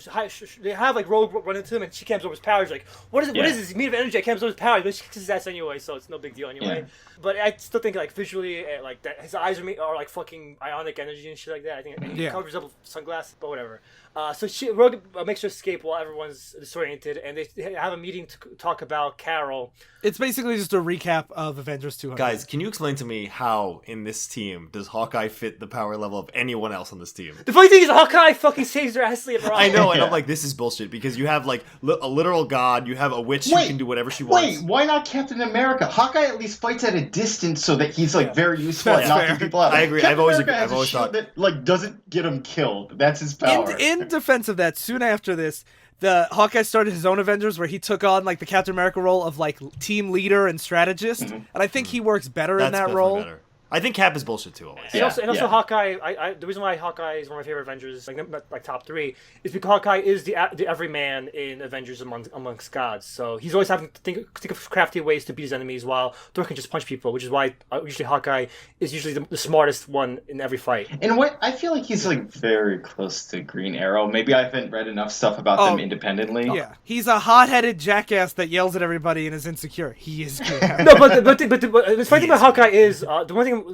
S2: They have like Rogue run into him and she can't absorb his powers. Like, what is this? He's made of energy. I can't absorb his powers, but she kicks his ass anyway, so it's no big deal anyway.
S4: Yeah.
S2: But I still think like visually, like that his eyes are like fucking ionic energy and shit like that. I think and he covers up with sunglasses, but whatever. So Rogue makes her escape while everyone's disoriented, and they have a meeting to talk about Carol.
S1: It's basically just a recap of Avengers 200.
S3: Guys, can you explain to me how in this team does Hawkeye fit the power level of anyone else on this team?
S2: The funny thing is, Hawkeye fucking saves her ass later on.
S3: I know, and
S4: Yeah.
S3: I'm like, this is bullshit because you have like a literal god, you have a witch who can do whatever she wants.
S4: Wait, why not Captain America? Hawkeye at least fights at a distance so that he's like very useful at
S1: That's
S4: knocking
S1: fair.
S4: people out.
S3: I agree.
S4: Captain
S3: I've always
S4: America
S3: agreed.
S4: has
S3: I've always
S4: a shield
S3: thought-
S4: that like doesn't get him killed. That's his power.
S1: In defense of that, soon after this, the Hawkeye started his own Avengers where he took on like the Captain America role of like team leader and strategist, and I think he works better in
S3: That's
S1: that
S3: definitely
S1: role.
S3: better. I think Cap is bullshit too always.
S2: And also Hawkeye. The reason why Hawkeye is one of my favorite Avengers, like top 3, is because Hawkeye is the everyman in Avengers amongst gods. So he's always having to think of crafty ways to beat his enemies, while Thor can just punch people, which is why usually Hawkeye is usually the smartest one in every fight.
S4: And what I feel like he's like very close to Green Arrow. Maybe I haven't read enough stuff about them independently.
S1: Yeah, he's a hot-headed jackass that yells at everybody and is insecure. He is Green Arrow.
S2: No, but the funny thing about Hawkeye is the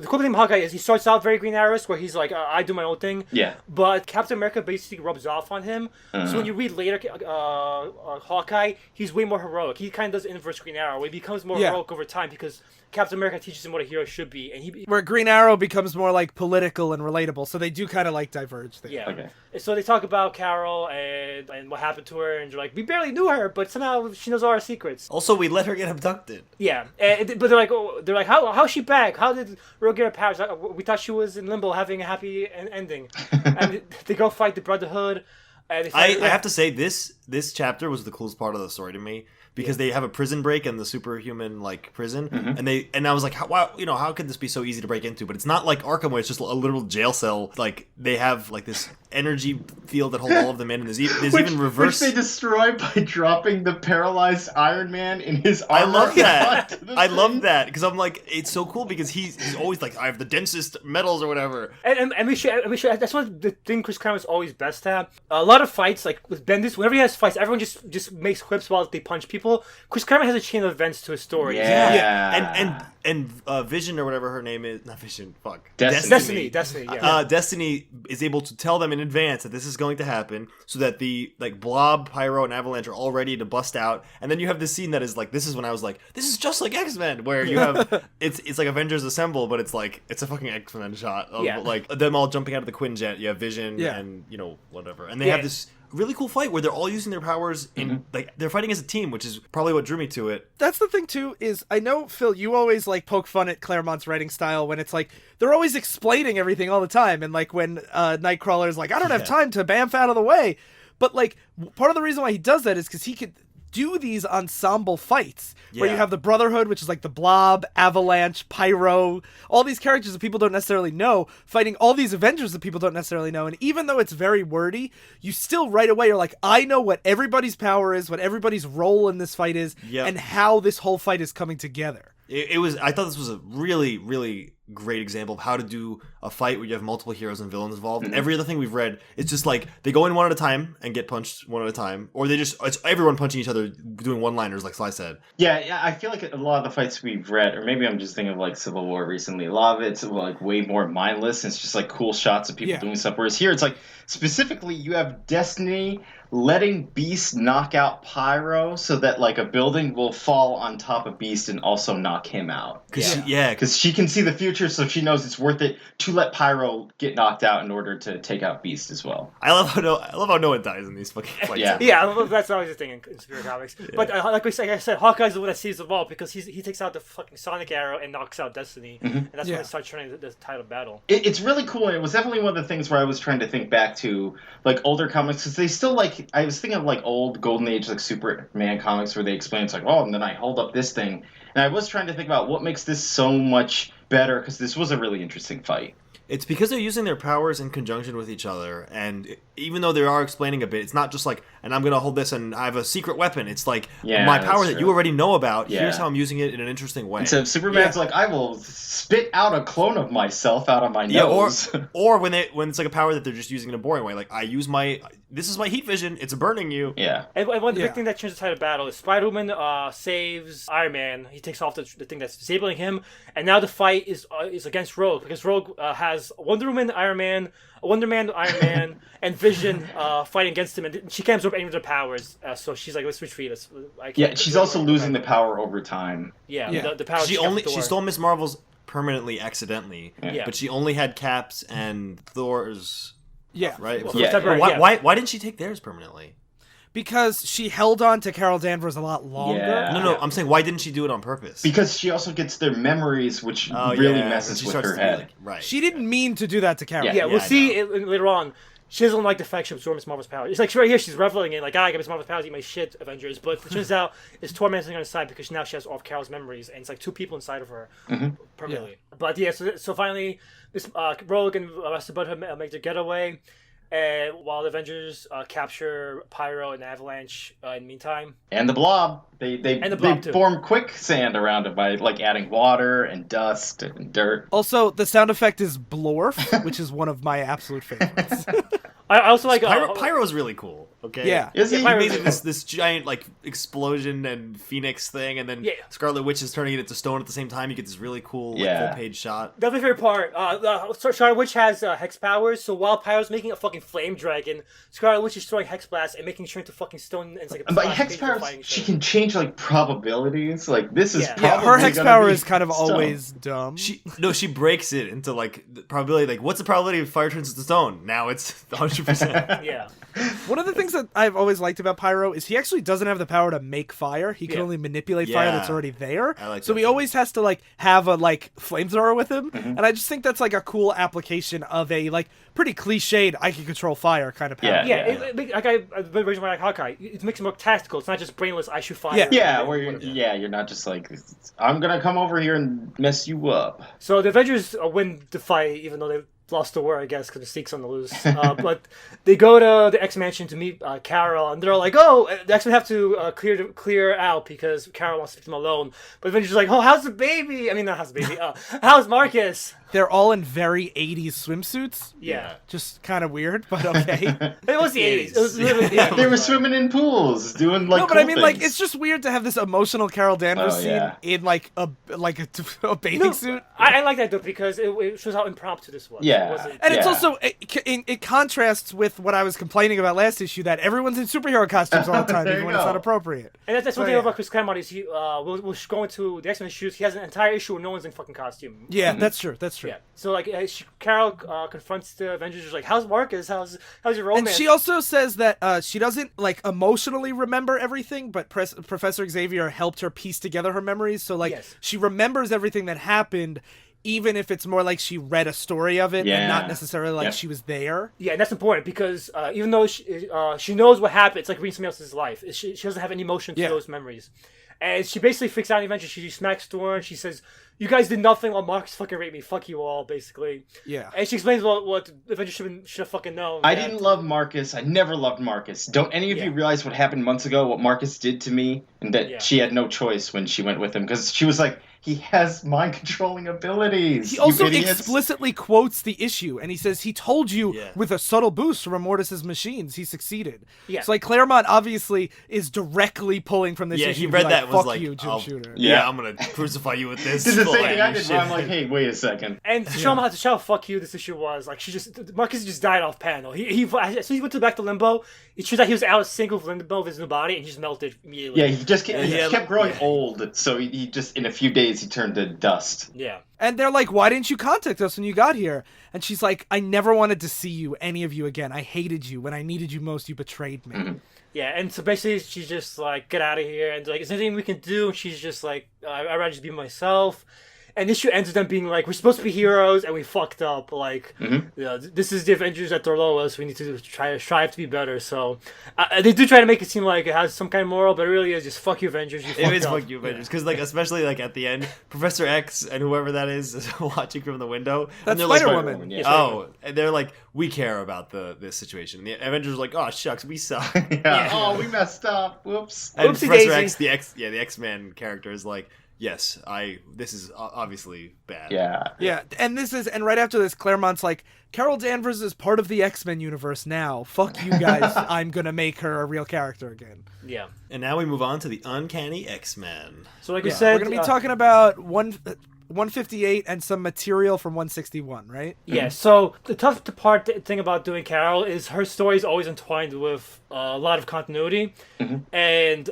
S2: cool thing about Hawkeye is he starts out very Green Arrow-esque, where he's like, I do my own thing.
S4: Yeah.
S2: But Captain America basically rubs off on him. So when you read later Hawkeye, he's way more heroic. He kind of does inverse Green Arrow, where he becomes more heroic over time because Captain America teaches him what a hero should be, and
S1: where Green Arrow becomes more like political and relatable. So they do kind of like diverge there.
S2: Yeah.
S4: Okay.
S2: So they talk about Carol and what happened to her, and they're like, we barely knew her, but somehow she knows all our secrets.
S3: Also, we let her get abducted.
S2: Yeah, but they're like, how's she back? How did Rogue get her powers? We thought she was in limbo, having a happy ending, and they go fight the Brotherhood.
S3: I have to say this chapter was the coolest part of the story to me. Because they have a prison break in the superhuman prison, and I was like, how could this be so easy to break into? But it's not like Arkham, where it's just a literal jail cell. Like they have this energy field that holds all of them in, and there's even reverse.
S4: Which they destroy by dropping the paralyzed Iron Man in his armor.
S3: I love that. I love that because I'm like, it's so cool because he's always like, I have the densest metals or whatever.
S2: And we should. That's one the thing Chris Claremont is always best at. A lot of fights, like with Bendis, whenever he has fights, everyone just makes quips while they punch people. Chris Claremont has a chain of events to his story.
S4: Yeah.
S3: And Vision or whatever her name is, not Vision, fuck.
S2: Destiny. Yeah.
S3: Destiny is able to tell them in advance that this is going to happen, so that the Blob, Pyro, and Avalanche are all ready to bust out. And then you have this scene that is this is when I was like, this is just like X-Men, where you have it's like Avengers Assemble, but it's a fucking X-Men shot of them all jumping out of the Quinjet. You have Vision and whatever, and they have this really cool fight where they're all using their powers in they're fighting as a team, which is probably what drew me to it.
S1: That's the thing too, is I know, Phil, you always poke fun at Claremont's writing style when it's they're always explaining everything all the time, and when Nightcrawler's I don't have time to bamf out of the way, but part of the reason why he does that is because he could do these ensemble fights where you have the Brotherhood, which is the Blob, Avalanche, Pyro, all these characters that people don't necessarily know, fighting all these Avengers that people don't necessarily know. And even though it's very wordy, you still right away are I know what everybody's power is, what everybody's role in this fight is, and how this whole fight is coming together.
S3: I thought this was a really, really great example of how to do a fight where you have multiple heroes and villains involved. Every other thing we've read, it's just they go in one at a time and get punched one at a time, or it's everyone punching each other, doing one-liners like Sly said.
S4: Yeah, I feel like a lot of the fights we've read, or maybe I'm just thinking of Civil War recently, a lot of it's way more mindless, and it's just cool shots of people doing stuff, whereas here it's specifically you have Destiny letting Beast knock out Pyro so that a building will fall on top of Beast and also knock him out. Because she can see the future, so she knows it's worth it to let Pyro get knocked out in order to take out Beast as well.
S3: I love how no one dies in these fucking fights.
S2: That's always the thing in Superior Comics. But like I said, Hawkeye's the one that sees the ball because he takes out the fucking Sonic Arrow and knocks out Destiny, and that's when it starts turning the tide of battle.
S4: It's really cool, and it was definitely one of the things where I was trying to think back to older comics, because they still I was thinking of old Golden Age Superman comics where they explain and then I hold up this thing, and I was trying to think about what makes this so much better, because this was a really interesting fight.
S3: It's because they're using their powers in conjunction with each other, and even though they are explaining a bit, it's not just and I'm going to hold this and I have a secret weapon. It's my power that you already know about. Yeah. Here's how I'm using it in an interesting way.
S4: And so Superman's I will spit out a clone of myself out of my nose.
S3: Or when it's a power that they're just using in a boring way. I use this is my heat vision. It's burning you.
S4: Yeah.
S2: And one big thing that changes the tide of battle is Spider-Woman saves Iron Man. He takes off the thing that's disabling him, and now the fight is against Rogue, because Rogue has Wonder Woman, Iron Man, Iron Man, and Vision fighting against him, and she can't absorb any of their powers. So she's let's retreat.
S4: She's also losing the power over time.
S2: The power.
S3: She stole Miss Marvel's permanently, accidentally. But she only had Cap's and Thor's.
S1: Yeah.
S3: Right. Why didn't she take theirs permanently?
S1: Because she held on to Carol Danvers a lot longer.
S4: Yeah.
S3: No, I'm saying, why didn't she do it on purpose?
S4: Because she also gets their memories, which really messes with her head.
S3: Right.
S1: She didn't mean to do that to Carol.
S2: We'll see it later on. she doesn't like the fact she absorbed Miss Marvel's powers. It's like right here she's reveling in like, I got Miss Marvel's powers, eat my shit, Avengers. But it turns out it's tormenting her inside because now she has all of Carol's memories, and it's like 2 people inside of her permanently. Yeah. But yeah, so finally, this Rogue and the rest of the Brotherhood make their getaway. And while the Avengers capture Pyro and Avalanche in the meantime.
S4: And the Blob. They form quicksand around it by like adding water and dust and dirt.
S1: Also, the sound effect is Blorf, which is one of my absolute favorites.
S2: I also like
S3: Pyro's really cool. Okay.
S1: Yeah.
S4: Is he?
S3: He made this giant like explosion and phoenix thing, and then Scarlet Witch is turning it into stone at the same time. You get this really cool like, full page shot.
S2: That's my favorite part. Scarlet Witch has hex powers, so while Pyro's making a fucking flame dragon, Scarlet Witch is throwing hex blasts and making it turn into fucking stone. And it's like
S4: by hex powers, she can change like probabilities. Like this is probably
S1: her hex power is kind of always dumb.
S3: She breaks it into like the probability. Like what's the probability of fire turns into stone? Now it's 100%.
S2: Yeah.
S1: One of the things that I've always liked about Pyro is he actually doesn't have the power to make fire. He can only manipulate fire that's already there. So he always has to like have a like flamethrower with him. And I just think that's like a cool application of a like pretty cliched I can control fire kind of power.
S2: The reason why I like Hawkeye, it makes it more tactical. It's not just brainless. I shoot fire.
S4: You're not just like I'm gonna come over here and mess you up.
S2: So the Avengers win the fight, even though they lost the war, I guess, because the Seek's on the loose. But they go to the X-Mansion to meet Carol, and they're like, "Oh, the X-Men have to clear out because Carol wants to leave them alone." But Avengers are like, "Oh, how's the baby? I mean, not how's the baby. How's Marcus?"
S1: They're all in very 80s swimsuits.
S2: Yeah.
S1: Just kind of weird, but okay.
S2: It was the 80s. It was literally
S4: They were swimming in pools, doing like.
S1: No, but I mean, like, it's just weird to have this emotional Carol Danvers scene in like a bathing suit.
S2: I like that though because it shows how impromptu this was.
S4: Yeah.
S1: And it's also it contrasts with what I was complaining about last issue, that everyone's in superhero costumes all the time, even when it's not appropriate.
S2: And that's one thing about Chris Claremont is he we'll go into the X-Men shoots. He has an entire issue where no one's in fucking costume.
S1: Yeah, that's true. That's true.
S2: Yeah. So like Carol confronts the Avengers. She's like, "How's Marcus? How's your romance?"
S1: And she also says that she doesn't like emotionally remember everything, but Professor Xavier helped her piece together her memories. So like she remembers everything that happened, even if it's more like she read a story of it and not necessarily like she was there.
S2: Yeah, and that's important because even though she knows what happened, it's like reading somebody else's life. She doesn't have any emotion to those memories. And she basically freaks out eventually. She smacks Thor and she says, "You guys did nothing while Marcus fucking raped me. Fuck you all," basically. Yeah. And she explains what Avengers should have fucking known.
S4: I didn't love Marcus. I never loved Marcus. Don't any of you realize what happened months ago, what Marcus did to me? And that she had no choice when she went with him. Because she was like, he has mind-controlling abilities.
S1: He also explicitly quotes the issue, and he says, he told you with a subtle boost from Immortus' machines, he succeeded. Yeah. So, like, Claremont obviously is directly pulling from this issue.
S3: Yeah, he read that and was like,
S1: you, Jim Shooter.
S3: Yeah, I'm going to crucify you with this.
S4: Did the same thing I did, I'm like, hey, wait a second.
S2: And to show him how fuck you this issue was, like, Marcus just died off panel. He went back to Limbo. It turns out he was out of sync with Limbo of his new body, and he just melted immediately.
S4: Yeah, he kept growing old, so he just, in a few days, he turned to dust.
S2: Yeah.
S1: And they're like, "Why didn't you contact us when you got here?" And she's like, "I never wanted to see you, any of you again. I hated you. When I needed you most, you betrayed me." Mm-hmm.
S2: Yeah, and so basically she's just like, "Get out of here." And like, "Is there anything we can do?" And she's just like, "I'd rather just be myself." And this issue ends with them being like, "We're supposed to be heroes, and we fucked up. Like, this is the Avengers at their lowest. We need to strive to be better." So they do try to make it seem like it has some kind of moral, but it really is just fuck you, Avengers.
S3: It is fuck you, Avengers, because like especially like at the end, Professor X and whoever that is watching from the window.
S1: That's
S3: and they're
S1: Spider-Woman.
S3: Like, oh, and they're like, "We care about this situation." And the Avengers are like, "Oh shucks, we suck."
S4: Oh, we messed up. Whoops.
S3: And
S2: Oopsie
S3: Professor
S2: daisy.
S3: X, the X-Men character is like, "Yes, this is obviously bad."
S1: Yeah, and right after this, Claremont's like, "Carol Danvers is part of the X-Men universe now. Fuck you guys. I'm gonna make her a real character again."
S2: Yeah.
S3: And now we move on to the Uncanny X-Men.
S2: So like we said,
S1: we're gonna be talking about 158 and some material from 161, right?
S2: Yeah, so the tough thing about doing Carol is her story is always entwined with a lot of continuity. And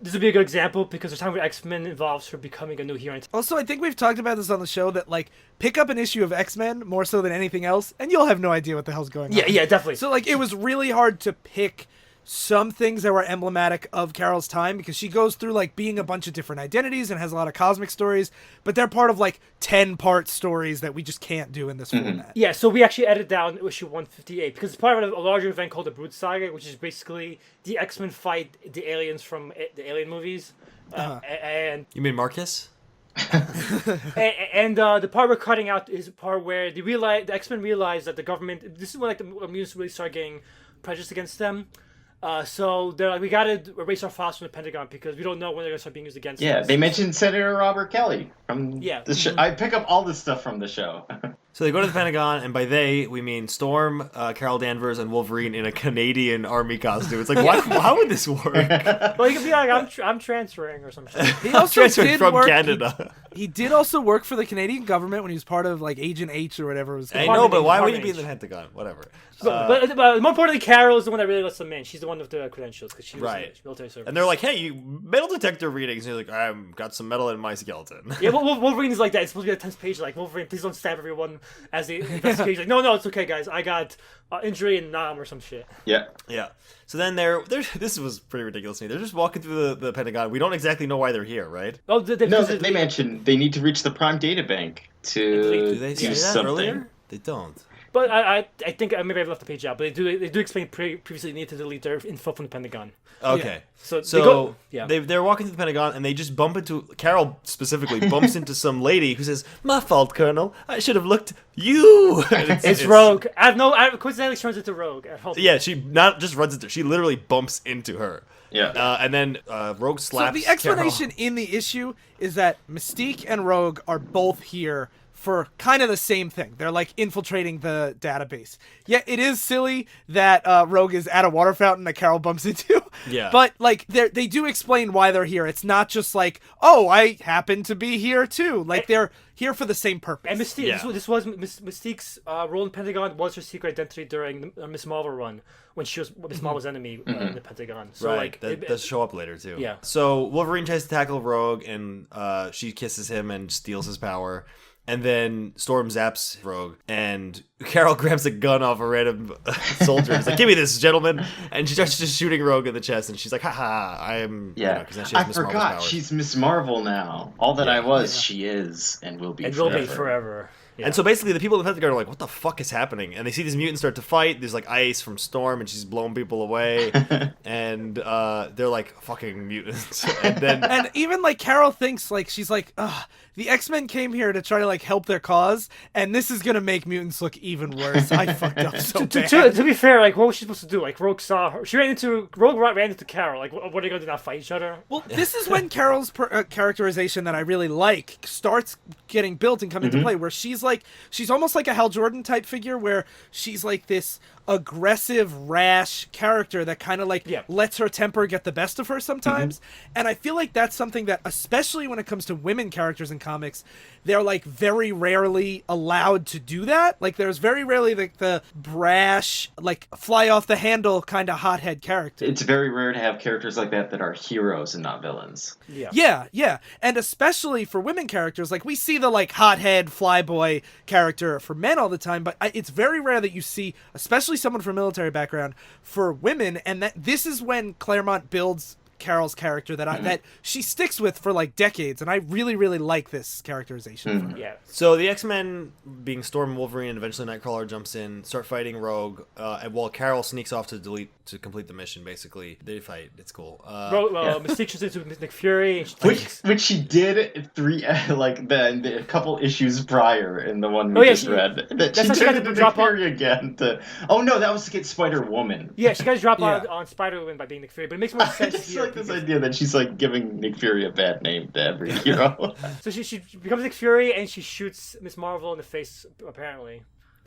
S2: this would be a good example because the time where X-Men involves her becoming a new hero.
S1: Also, I think we've talked about this on the show that, like, pick up an issue of X-Men more so than anything else, and you'll have no idea what the hell's going on.
S2: Yeah, definitely.
S1: So, like, it was really hard to pick some things that were emblematic of Carol's time, because she goes through like being a bunch of different identities and has a lot of cosmic stories, but they're part of like 10-part stories that we just can't do in this format.
S2: Yeah, so we actually edited down issue 158 because it's part of a larger event called the Brood Saga, which is basically the X-Men fight the aliens from the Alien movies. And
S3: You mean Marcus?
S2: the part we're cutting out is the part where the X-Men realize that the government. This is when like the mutants really start getting prejudiced against them. So they're like, we gotta erase our files from the Pentagon because we don't know when they're gonna start being used against us.
S4: Yeah, they mentioned Senator Robert Kelly from the show. I pick up all this stuff from the show.
S3: So they go to the Pentagon, and by they, we mean Storm, Carol Danvers, and Wolverine in a Canadian army costume. It's like, how would this work?
S2: Well, you could be like, I'm transferring or some shit.
S1: He also
S3: Transferred
S1: did
S3: from
S1: work,
S3: Canada.
S1: He did also work for the Canadian government when he was part of like Agent H or whatever it was
S3: I
S1: called.
S3: know, but why would he
S2: Department
S3: be in the
S2: H.
S3: Pentagon? Whatever.
S2: But more importantly, Carol is the one that really lets them in. She's the one with the credentials because she was in military service.
S3: And they're like, hey, you metal detector readings. And he's like, I've got some metal in my skeleton.
S2: Yeah, Wolverine is like that. It's supposed to be a 10th page. Like, Wolverine, please don't stab everyone as they investigate. Like, no, it's okay, guys. I got injury in Nam or some shit.
S4: Yeah.
S3: Yeah. So then this was pretty ridiculous to me. They're just walking through the Pentagon. We don't exactly know why they're here, right?
S2: Oh,
S4: They mentioned they need to reach the Prime Data Bank
S3: Do
S4: to
S3: they
S4: do
S3: say that
S4: something.
S3: earlier? They don't.
S2: But I think maybe I've left the page out. But they do explain previously they need to delete their info from the Pentagon.
S3: Okay.
S2: So
S3: they're walking through the Pentagon and they just bump into Carol specifically bumps into some lady who says, "My fault, Colonel. I should have looked you." And
S2: it's Rogue. Coincidentally she runs into Rogue.
S3: Yeah, she not just runs into. She literally bumps into her.
S4: Yeah.
S3: And then Rogue slaps.
S1: So the explanation
S3: Carol.
S1: in the issue is that Mystique and Rogue are both here for kind of the same thing. They're like infiltrating the database. Yeah, it is silly that Rogue is at a water fountain that Carol bumps into.
S3: Yeah.
S1: But like they do explain why they're here. It's not just like, oh, I happen to be here too. Like they're here for the same purpose.
S2: And Mystique, this was Mystique's role in the Pentagon was her secret identity during the Miss Marvel run when she was Miss Marvel's enemy in the Pentagon. So
S3: Right, that does show up later too.
S2: Yeah.
S3: So Wolverine tries to tackle Rogue, and she kisses him and steals his power. And then Storm zaps Rogue, and Carol grabs a gun off a random soldier. He's like, "Give me this, gentleman!" And she starts just shooting Rogue in the chest, and she's like, "Ha I am."
S4: Yeah,
S3: You know, she has
S4: I
S3: Miss Marvel's
S4: forgot
S3: powers.
S4: she's Miss Marvel now. All that I was, she is, and will be.
S2: and
S4: forever.
S2: will be forever. Yeah.
S3: And so basically, the people in the Pentagon are like, "What the fuck is happening?" And they see these mutants start to fight. There's like ice from Storm, and she's blowing people away. And they're like, "Fucking mutants!" And then
S1: And even like Carol thinks like she's like, ugh, the X-Men came here to try to like help their cause, and this is gonna make mutants look even worse. I fucked up so bad.
S2: To be fair, like what was she supposed to do? Like Rogue saw her. Rogue ran into Carol. Like what are they gonna do? Not fight each other?
S1: Well, this is when Carol's characterization that I really like starts getting built and coming into play, where she's almost like a Hal Jordan type figure, where she's like this aggressive, rash character that kind of like lets her temper get the best of her sometimes. And I feel like that's something that, especially when it comes to women characters in comics, they're like very rarely allowed to do that. Like there's very rarely like the brash, like fly off the handle kind of hothead character.
S4: It's very rare to have characters like that are heroes and not villains.
S1: Yeah. And especially for women characters, like we see the like hothead flyboy character for men all the time, but it's very rare that you see, especially someone from a military background, for women. And that this is when Claremont builds Carol's character that she sticks with for like decades, and I really, really like this characterization. For her.
S2: Yeah.
S3: So the X-Men, being Storm, Wolverine, and eventually Nightcrawler, jumps in, start fighting Rogue, and while Carol sneaks off to complete the mission. Basically, they fight. It's cool.
S2: Mystique shoots into Nick Fury,
S4: Which she did a couple issues prior in the one we just read. That she
S2: how
S4: did
S2: to
S4: Nick
S2: drop
S4: Fury again. That was to get Spider-Woman.
S2: Yeah, she got to drop on Spider-Man by being Nick Fury, but it makes more
S4: I
S2: sense
S4: just
S2: here.
S4: like this idea that she's like giving Nick Fury a bad name to every hero.
S2: So she becomes Nick Fury and she shoots Miss Marvel in the face, apparently.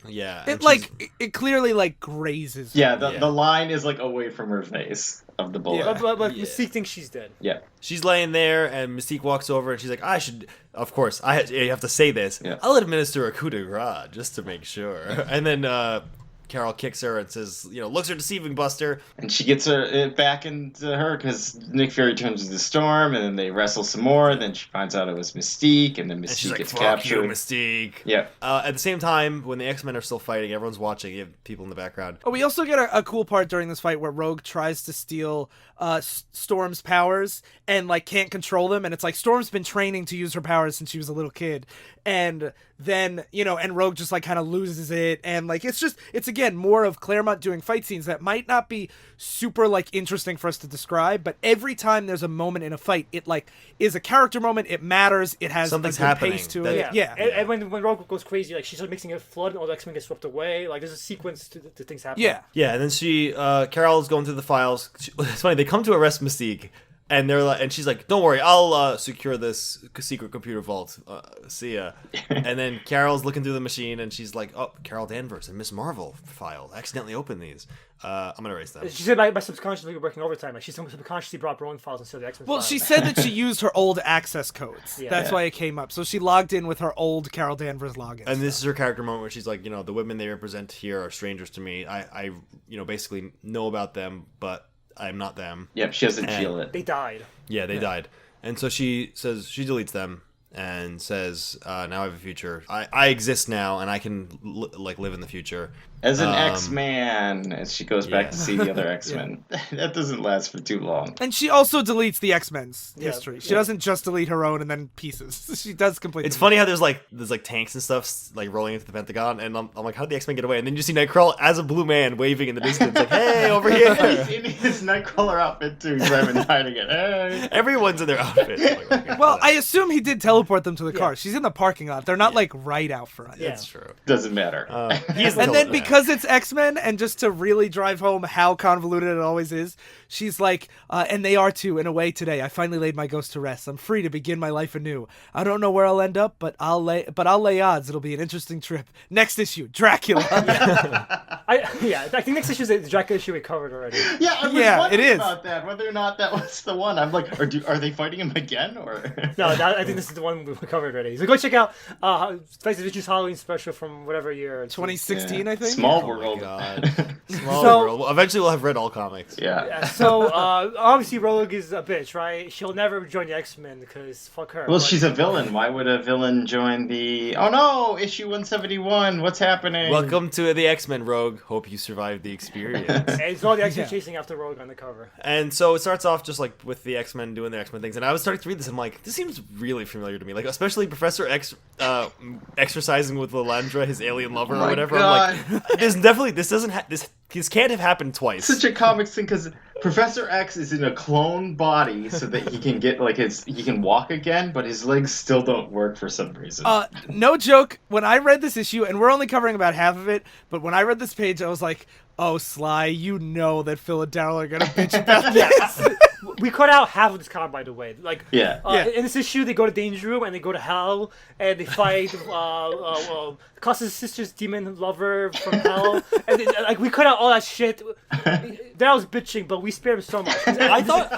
S3: Yeah.
S1: It clearly like grazes.
S4: Yeah, the line is like away from her face of the bullet.
S2: Yeah, but Mystique thinks she's dead.
S4: Yeah.
S3: She's laying there, and Mystique walks over, and she's like, "I should, of course, you have to say this.
S4: Yeah.
S3: I'll administer a coup de grace just to make sure." And then Carol kicks her and says, looks her deceiving, Buster.
S4: And she gets it back into her because Nick Fury turns into Storm, and then they wrestle some more. Then she finds out it was Mystique, and then
S3: And she's
S4: Mystique
S3: like,
S4: gets
S3: fuck
S4: captured.
S3: you, Mystique.
S4: Yeah.
S3: At the same time, when the X-Men are still fighting, everyone's watching. You have people in the background.
S1: Oh, we also get a cool part during this fight where Rogue tries to steal Storm's powers and like can't control them, and it's like Storm's been training to use her powers since she was a little kid, and then and Rogue just like kind of loses it, and like it's again more of Claremont doing fight scenes that might not be super like interesting for us to describe, but every time there's a moment in a fight, it like is a character moment. It matters. It has
S3: Something's
S1: a good
S3: happening.
S1: pace to
S3: That-
S1: it. Yeah.
S2: And when Rogue goes crazy, like she's like mixing a flood and all the X-Men get swept away. Like there's a sequence to things happening.
S1: Yeah.
S3: Yeah, and then Carol's going through the files. It's funny, they come to arrest Mystique, and they're like, and she's like, "Don't worry, I'll secure this secret computer vault. See ya." And then Carol's looking through the machine, and she's like, "Oh, Carol Danvers and Miss Marvel file. Accidentally opened these. I'm gonna erase them."
S2: She said by subconsciously working overtime. Like she subconsciously brought her own files instead of the X-Men.
S1: Well,
S2: files.
S1: she said that she used her old access codes.
S2: Yeah.
S1: That's
S4: Yeah.
S1: why it came up. So she logged in with her old Carol Danvers login.
S3: And this is her character moment where she's like, the women they represent here are strangers to me. I basically know about them, but I'm not them.
S4: Yep, she doesn't
S3: And-
S4: feel it.
S2: They died.
S3: Yeah, they died. And so she says, she deletes them and says, now I have a future. I exist now, and I can live in the future.
S4: As an X-Man, as she goes back
S3: yeah.
S4: to see the other X-Men. That doesn't last for too long.
S1: And she also deletes the X-Men's
S2: Yeah,
S1: history. She
S2: yeah.
S1: doesn't just delete her own and then pieces. She does completely.
S3: It's funny how there's tanks and stuff like rolling into the Pentagon, and I'm like, how did the X-Men get away? And then you see Nightcrawler as a blue man waving in the distance, like, hey, over
S4: He's
S3: here.
S4: in his Nightcrawler outfit too. He's not even hiding it. Hey.
S3: Everyone's in their outfit. I'm like, okay,
S1: Well, I
S3: whatever.
S1: assume he did teleport them to the car.
S2: Yeah.
S1: She's in the parking lot. They're not like right out front.
S2: Yeah.
S3: That's true.
S4: Doesn't matter.
S3: He's
S1: And then because it's X-Men, and just to really drive home how convoluted it always is, she's like, and they are too, in a way today. I finally laid my ghost to rest. I'm free to begin my life anew. I don't know where I'll end up, but I'll lay odds. It'll be an interesting trip. Next issue, Dracula.
S2: I think next issue is the Dracula issue we covered already.
S4: Yeah, I was
S1: Yeah,
S4: wondering
S1: it is.
S4: about that. Whether or not that was the one. I'm like, are they fighting him again or?
S2: No, I think this is the one we covered already. So go check out Face Division's Halloween special from whatever year.
S1: 2016, I think.
S4: Small
S3: Oh my
S4: World.
S3: God. Small
S2: So-
S3: world. Well, eventually we'll have read all comics.
S4: Yeah.
S2: Yeah, so obviously Rogue is a bitch, right? She'll never join the X-Men because fuck her.
S4: Well,
S2: but-
S4: she's a villain. Why would a villain join the? Oh no, issue 171. What's happening?
S3: Welcome to the X-Men, Rogue. Hope you survived the experience.
S2: And it's all the X-Men
S1: Yeah.
S2: chasing after Rogue on the cover.
S3: And so it starts off just like with the X-Men doing their X-Men things, and I was starting to read this, and I'm like, this seems really familiar to me, like especially Professor X exercising with Lilandra, his alien lover,
S4: Oh
S3: or
S4: my
S3: whatever.
S4: God.
S3: I'm like, there's definitely this can't have happened twice.
S4: Such a comics thing because Professor X is in a clone body so that he can get he can walk again, but his legs still don't work for some reason.
S1: No joke. When I read this issue, and we're only covering about half of it, but when I read this page, I was like, "Oh, Sly, you know that Phil and Darryl are gonna bitch about this."
S2: We cut out half of this comic, by the way. Like,
S4: Yeah.
S1: Yeah.
S2: in this issue, they go to Danger Room and they go to Hell and they fight Cuss's sister's demon lover from Hell. And like, we cut out all that shit. Daryl's bitching, but we spare him so much.
S3: I thought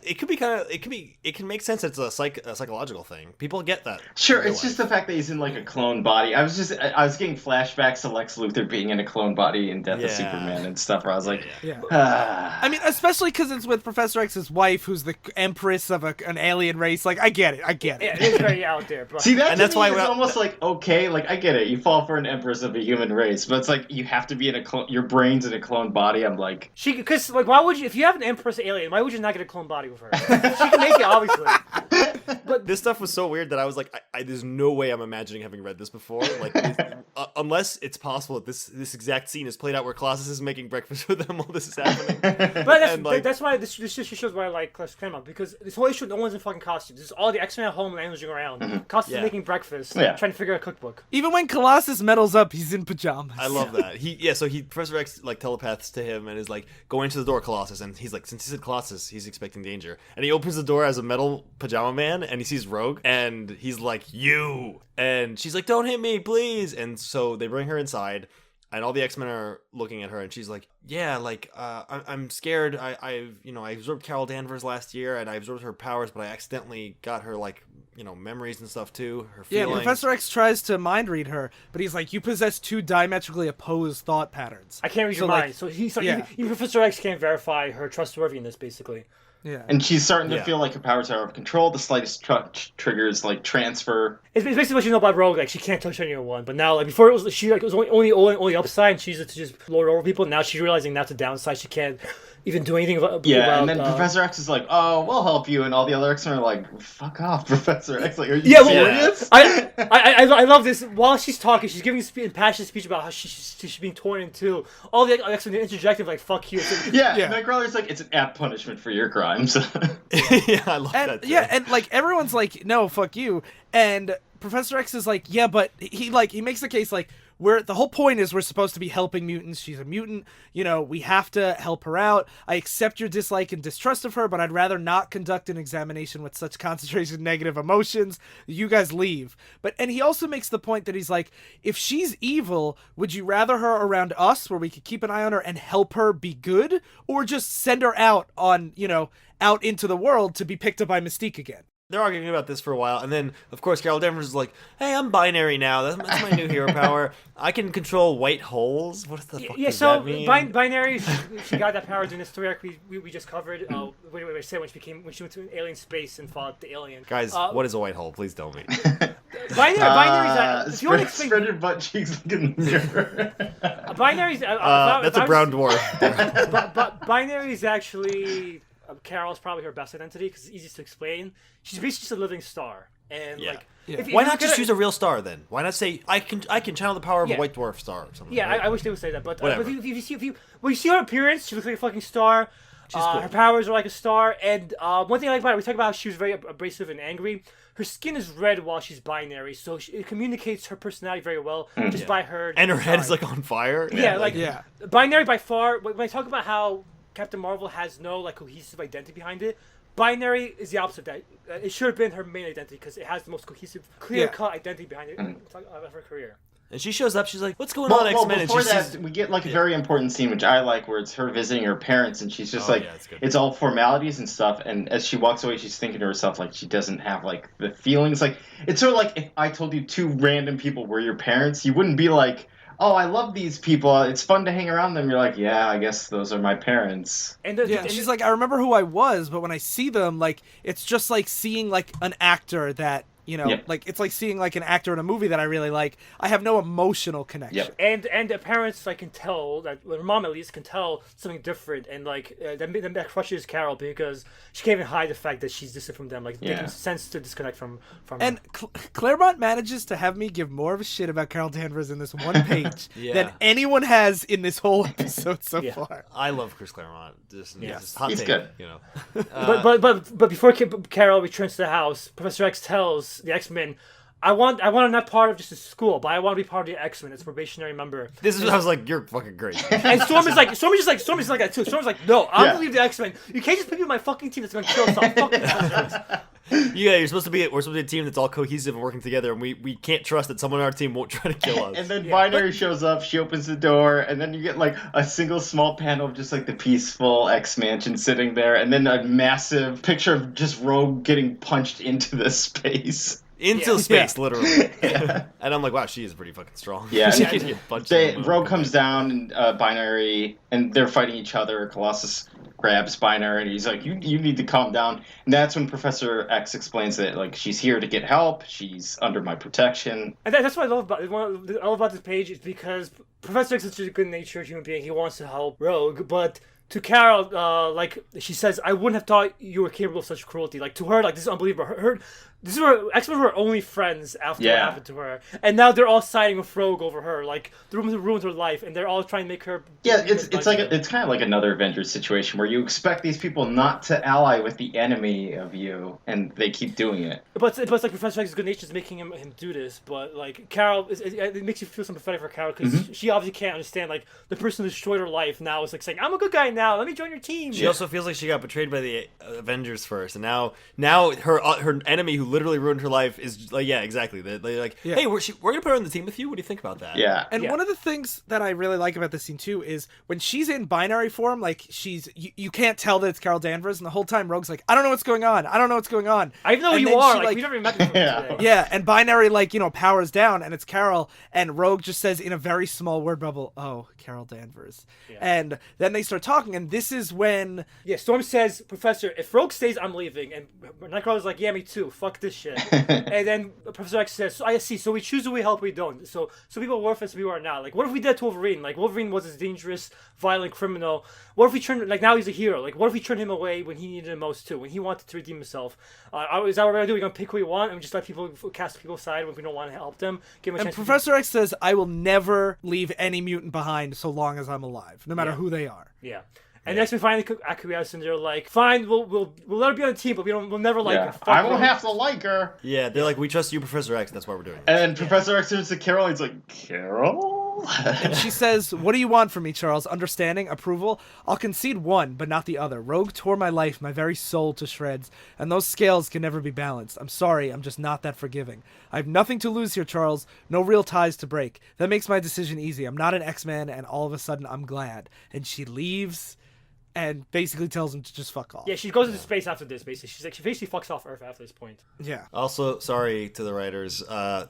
S3: it could be it can make sense. It's a psychological thing. People get that.
S4: Sure,
S3: in real
S4: it's just
S3: life.
S4: the fact that he's in like a clone body. I was getting flashbacks to Lex Luthor being in a clone body in Death of
S3: Yeah.
S4: Superman and stuff. Where I was like,
S1: Yeah.
S4: ah.
S1: I mean, especially because it's with Professor X's wife, who's the empress of an alien race. Like, I get it.
S2: Yeah, it is very out there. But
S4: See, that
S3: And
S4: to
S3: that's
S4: me
S3: why
S4: is
S3: we're-
S4: almost like, okay, like, I get it. You fall for an empress of a human race, but it's like, you have to be in a clone, your brain's in a clone body. I'm like,
S2: because like, why would you? If you have an Empress alien, why would you not get a clone body with her? She can make it, obviously.
S3: This stuff was so weird that I was like, there's no way I'm imagining having read this before. Like, unless it's possible that this exact scene is played out where Colossus is making breakfast for them while this is happening.
S2: But
S3: And, like-
S2: that's why this issue shows why I like Claremont, because this whole issue, no one's in fucking costumes. This is all the X-Men at home lounging around. Colossus
S3: Yeah.
S2: is making breakfast,
S4: Yeah.
S2: trying to figure out a cookbook.
S1: Even when Colossus medals up, he's in pajamas.
S3: I love that. So Professor X like telepaths to him and is like, go into the door, Colossus, and he's like, since he said Colossus, he's expecting danger. And he opens the door as a metal pajama man and he sees Rogue and he's like, you. And she's like, don't hit me, please. And so they bring her inside. And all the X-Men are looking at her, and she's like, "Yeah, like, I'm scared. I absorbed Carol Danvers last year, and I absorbed her powers, but I accidentally got her like memories and stuff too. Her
S1: Yeah,
S3: feelings.
S1: Professor X tries to mind read her, but he's like, you possess two diametrically opposed thought patterns.
S2: I can't read your mind. So even Professor X can't verify her trustworthiness, basically.
S1: Yeah.
S4: And she's starting to feel like her powers are out of control. The slightest triggers like transfer.
S2: It's basically what you know about Rogue. Like she can't touch anyone, but now like before it was only upside. And she used to just lord over people. Now she's realizing that's a downside. She can't even do anything about.
S4: And then Professor X is like, "Oh, we'll help you," and all the other X-Men are like, "Fuck off, Professor X!" Like, are you serious?
S2: I love this. While she's talking, she's giving an impassioned speech about how she's being torn in two. All the X-Men interjecting like, "Fuck you."
S4: And Nightcrawler's like, "It's an apt punishment for your crimes."
S3: I love that. Too.
S1: Yeah, and like everyone's like, "No, fuck you," and Professor X is like, "Yeah, but he makes the case like." The whole point is we're supposed to be helping mutants. She's a mutant. We have to help her out. I accept your dislike and distrust of her, but I'd rather not conduct an examination with such concentration of negative emotions. You guys leave. And he also makes the point that he's like, if she's evil, would you rather her around us where we could keep an eye on her and help her be good, or just send her out on, out into the world to be picked up by Mystique again?
S3: They're arguing about this for a while, and then, of course, Carol Danvers is like, hey, I'm binary now. That's my new hero power. I can control white holes. What the fuck does that mean?
S2: Binary, she got that power during this story arc we just covered. When she went to an alien space and fought the alien.
S3: Guys, what is a white hole? Please tell me.
S2: Binary is that...
S4: Spread your butt cheeks like in the mirror.
S2: Binary
S3: that's a brown dwarf.
S2: Binary is actually... Carol's probably her best identity because it's easiest to explain. She's basically just a living star, and
S3: why not just use a real star then? Why not say I can channel the power of a white dwarf star or something?
S2: Yeah,
S3: right?
S2: I wish they would say that, but if you see her appearance, she looks like a fucking star.
S3: She's cool.
S2: Her powers are like a star, and one thing I like about her, we talk about how she was very abrasive and angry. Her skin is red while she's binary, so it communicates her personality very well just by her.
S3: And her head is like on fire.
S2: Binary by far. When I talk about how Captain Marvel has no like cohesive identity behind it, Binary is the opposite of that. It should have been her main identity because it has the most cohesive, clear-cut identity behind it of her career.
S3: And she shows up, she's like, what's going on, X-Men?
S4: Before that, we get like a very important scene, which I like, where it's her visiting her parents, and she's just it's all formalities and stuff, and as she walks away, she's thinking to herself, like, she doesn't have, like, the feelings. Like, it's sort of like if I told you two random people were your parents, you wouldn't be like, oh, I love these people. It's fun to hang around them. You're like, yeah, I guess those are my parents.
S1: And she's like, I remember who I was, but when I see them, like, it's just like seeing like an actor that, like it's like seeing like an actor in a movie that I really like. I have no emotional connection.
S2: And the parents like can tell that her mom at least can tell something different, and like that crushes Carol because she can't even hide the fact that she's distant from them. Like it makes sense to disconnect from
S1: and
S2: her.
S1: Claremont manages to have me give more of a shit about Carol Danvers in this one page than anyone has in this whole episode so far.
S3: I love Chris Claremont. Just hot
S4: he's
S3: take,
S4: good.
S2: But before Carol returns to the house, Professor X tells the X-Men, I want to not part of just a school, but I want to be part of the X-Men as a probationary member.
S3: This is I was like, you're fucking great.
S2: And Storm is like that too. Storm's like, no, I'm gonna leave the X-Men. You can't just put me on my fucking team that's gonna kill us all. Fuck you.
S3: We're supposed to be a team that's all cohesive and working together, and we can't trust that someone on our team won't try to kill us.
S4: And then Binary shows up, she opens the door, and then you get like a single small panel of just like the peaceful X-Mansion sitting there, and then a massive picture of just Rogue getting punched into the space.
S3: Into space, literally. And I'm like, wow, she is pretty fucking strong.
S4: Yeah.
S3: She can get punched.
S4: Rogue comes down, and Binary, and they're fighting each other. Colossus grabs Binary, and he's like, you need to calm down. And that's when Professor X explains that, like, she's here to get help. She's under my protection.
S2: And that's what I love about this page is because Professor X is such a good-natured human being. He wants to help Rogue, but to Carol, like, she says, I wouldn't have thought you were capable of such cruelty. Like, to her, like, this is unbelievable. This is where X-Men were only friends after what happened to her. And now they're all siding with Rogue over her. Like, the woman who ruined her life, and they're all trying to make her...
S4: Yeah, it's kind of like another Avengers situation where you expect these people not to ally with the enemy of you, and they keep doing it.
S2: But it's like Professor X's good nature is making him do this. But, like, Carol, it makes you feel sympathetic for Carol, because she obviously can't understand, like, the person who destroyed her life now is, like, saying, I'm a good guy fine now. Let me join your team.
S3: She also feels like she got betrayed by the Avengers first, and now her enemy who literally ruined her life is like, yeah, exactly. They're like, hey, we're gonna put her on the team with you. What do you think about that?
S4: Yeah.
S1: And one of the things that I really like about this scene too is when she's in binary form, like you can't tell that it's Carol Danvers, and the whole time Rogue's like, I don't know what's going on. I don't know what's going on.
S2: I even know who
S1: And
S2: you
S1: then
S2: are.
S1: she,
S2: Like, we never met before today.
S1: Yeah, and binary powers down, and it's Carol, and Rogue just says in a very small word bubble, "Oh, Carol Danvers," and then they start talking, and this is when
S2: Storm says, "Professor, if Rogue stays, I'm leaving," and Nightcrawler's like, "Yeah, me too. Fuck this shit." And then Professor X says, "I see. So we choose who we help, we don't. So people are worth it, so people are not. Like, what if we did to Wolverine? Like, Wolverine was this dangerous, violent criminal. What if we turned now he's a hero? Like, what if we turned him away when he needed him most too, when he wanted to redeem himself? Is that what we're gonna do? We're gonna pick who we want and just let people cast people aside when we don't want to help them? Give them a chance."
S1: Professor X says, "I will never leave any mutant behind so long as I'm alive, no matter who they are."
S2: Yeah. And next we finally acquiesce, and they're like, "Fine, we'll let her be on the team, but we'll never like her. Fuck
S4: I won't
S2: her."
S4: have to like her.
S3: Yeah, they're like, we trust you, Professor X. That's why we're doing it.
S4: And Professor X turns to Carol. He's like, Carol.
S1: And she says, "What do you want from me, Charles? Understanding? Approval? I'll concede one, but not the other. Rogue tore my life, my very soul to shreds, and those scales can never be balanced. I'm sorry, I'm just not that forgiving. I have nothing to lose here, Charles. No real ties to break. That makes my decision easy. I'm not an X-Man, and all of a sudden, I'm glad." And she leaves and basically tells him to just fuck off.
S2: Yeah, she goes into space after this, basically. She's like, she basically fucks off Earth after this point.
S1: Yeah.
S3: Also, sorry to the writers,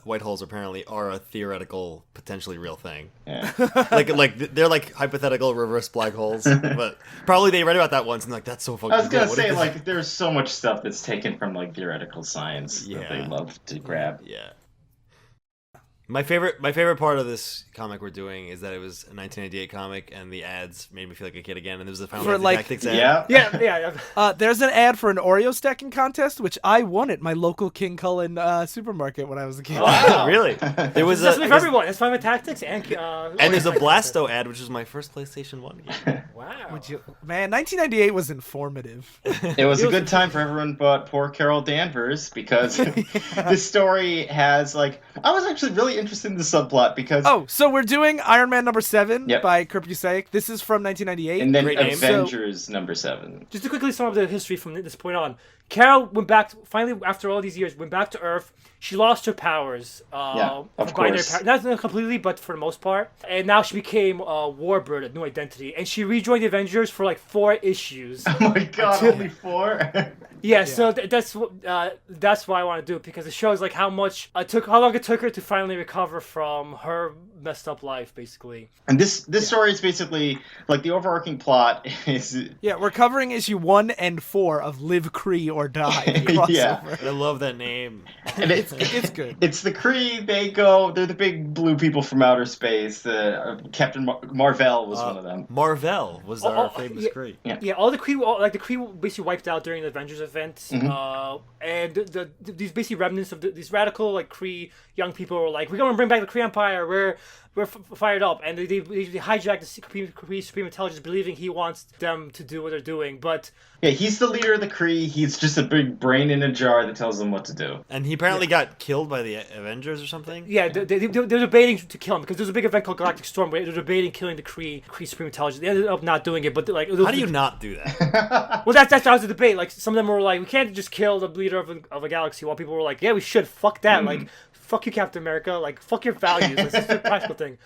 S3: white holes apparently are a theoretical, potentially real thing.
S4: Yeah.
S3: They're like hypothetical reverse black holes, but probably they read about that once and like, that's so fucking
S4: I was gonna
S3: cool. What if
S4: say,
S3: this-
S4: like, there's so much stuff that's taken from like theoretical science that they love to grab.
S3: Yeah. My favorite part of this comic we're doing is that it was a 1998 comic, and the ads made me feel like a kid again. And there was a Final
S1: For,
S3: Fantasy
S1: like-
S3: Tactics ad.
S4: Yeah.
S2: Yeah.
S1: There's an ad for an Oreo stacking contest, which I won at my local King Cullen supermarket when I was a kid.
S4: Wow.
S3: Really? There was
S2: That's
S3: a
S2: for everyone. It's Final Tactics and
S3: there's a Blasto ad, which was my first PlayStation 1 game.
S2: Wow.
S1: Man, 1998 was informative.
S4: It was a good time for everyone but poor Carol Danvers, because this story has, like, I was actually really interested in the subplot because...
S1: Oh, so we're doing Iron Man number 7
S4: Yep.
S1: by Kurt Busiek. This is from 1998.
S4: And then
S3: Great name.
S4: Avengers number 7.
S2: Just to quickly sum up the history from this point on, Carol went back, finally, after all these years, went back to Earth. She lost her powers.
S4: Of
S2: binary
S4: course.
S2: Not completely, but for the most part. And now she became Warbird, a new identity. And she rejoined the Avengers for like 4 issues.
S4: Oh my god, only 4?
S2: Yeah, so that's why I want to do it, because it shows like how long it took her to finally recover from her messed up life, basically.
S4: And this story is basically, like, the overarching plot is...
S1: Yeah, we're covering issue 1 and 4 of Live Kree or Die. the
S4: Yeah.
S1: crossover.
S3: I love that name.
S4: And
S1: It's good.
S4: It's the Kree. They're the big blue people from outer space. Captain Marvel was one of them.
S3: Marvel was our famous
S2: yeah.
S3: Kree.
S2: Yeah, all the Kree basically wiped out during the Avengers event, and these basically remnants of these radical like Kree young people were like, "We're gonna bring back the Kree Empire. We're fired up," and they hijacked the Kree Supreme Intelligence, believing he wants them to do what they're doing, but.
S4: Yeah, he's the leader of the Kree. He's just a big brain in a jar that tells them what to do.
S3: And he apparently got killed by the Avengers or something?
S2: Yeah, they're debating to kill him because there's a big event called Galactic Storm where they're debating killing the Kree Supreme Intelligence. They ended up not doing it, but like,
S3: How do you not do that?
S2: Well, that was the debate. Like, some of them were like, we can't just kill the leader of a galaxy, while people were like, yeah, we should. Fuck that. Like, fuck you, Captain America. Like, fuck your values. Like, it's just a practical thing.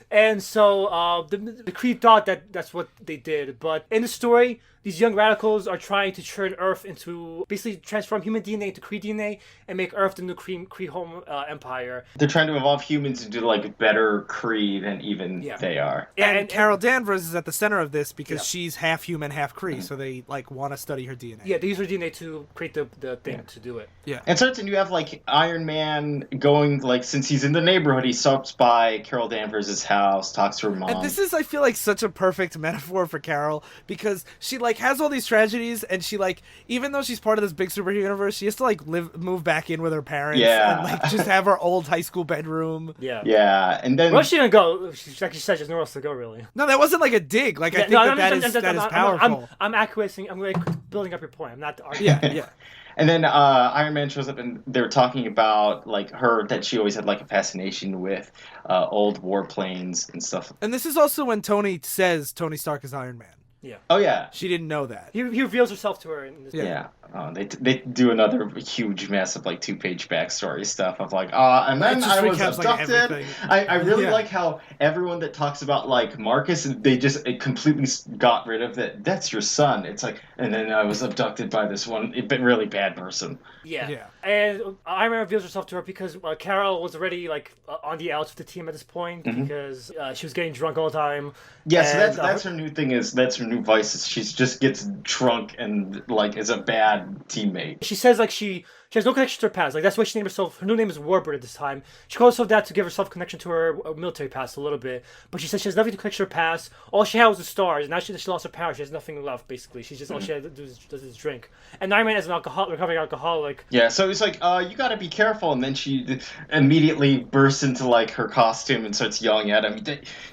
S2: And so the Kree thought that that's what they did. But in the story, these young radicals are trying to turn Earth into, basically transform human DNA into Kree DNA and make Earth the new Kree home empire.
S4: They're trying to evolve humans into, like, better Kree than even they are.
S1: And Carol Danvers is at the center of this because she's half human, half Kree, so they like want to study her DNA.
S2: Yeah, they use her DNA to create the thing to do it.
S1: Yeah.
S4: And so you have, like, Iron Man going, like, since he's in the neighborhood, he stops by Carol Danvers' house, talks to her mom.
S1: And this is, I feel like, such a perfect metaphor for Carol, because she, like, has all these tragedies, and she, like, even though she's part of this big superhero universe, she has to, like, move back in with her parents and, like, just have her old high school bedroom.
S4: Yeah, and then...
S2: Where's she gonna go? Like she said, there's nowhere else to go, really.
S1: No, that wasn't, like, a dig. Like, I think that is powerful.
S2: I'm acquiescing. I'm like building up your point. I'm not arguing.
S1: Yeah.
S4: And then Iron Man shows up, and they're talking about, like, that she always had, like, a fascination with old warplanes and stuff.
S1: And this is also when Tony says Tony Stark is Iron Man.
S2: Yeah.
S4: Oh yeah.
S1: She didn't know that.
S2: He reveals herself to her in this.
S4: Yeah. They do another huge, massive, like 2-page backstory stuff of like, and then
S1: It just
S4: I was
S1: recaps, like,
S4: abducted.
S1: everything.
S4: I really
S1: Yeah.
S4: like how everyone that talks about like Marcus, they just completely got rid of that. That's your son. It's like, and then I was abducted by this one really bad person.
S2: Yeah.
S1: Yeah.
S2: And Iron Man reveals herself to her because Carol was already like on the outs with the team at this point because she was getting drunk all the time.
S4: Yeah, so
S2: And,
S4: that's her new thing that's her new vice is she just gets drunk and like is a bad teammate.
S2: She says like she has no connection to her past. Like that's why she named herself. Her new name is Warbird at this time. She calls herself that to give herself connection to her military past a little bit. But she says she has nothing to connection to her past. All she had was the stars. And now she lost her power. She has nothing left basically. She's just all she had to do is drink. And Iron Man as an recovering alcoholic.
S4: Yeah, so he's like, you gotta be careful, and then she immediately bursts into like her costume and starts yelling at him.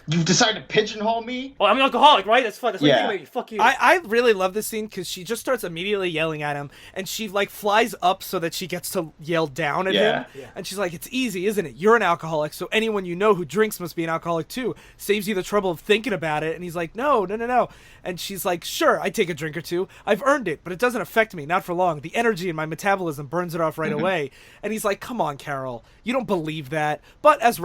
S4: You decided to pigeonhole me?
S2: Oh, I'm an alcoholic, right? That's fine. That's what
S4: Yeah.
S2: you do, fuck you.
S1: I really love this scene because she just starts immediately yelling at him, and she like flies up so that she gets to yell down at him.
S2: Yeah.
S1: And she's like, "It's easy, isn't it? You're an alcoholic, so anyone you know who drinks must be an alcoholic too. Saves you the trouble of thinking about it." And he's like, "No. And she's like, "Sure, I take a drink or two. I've earned it, but it doesn't affect me, not for long. The energy in my metabolism burns it off right away." And he's like, "Come on, Carol, you don't believe that." But as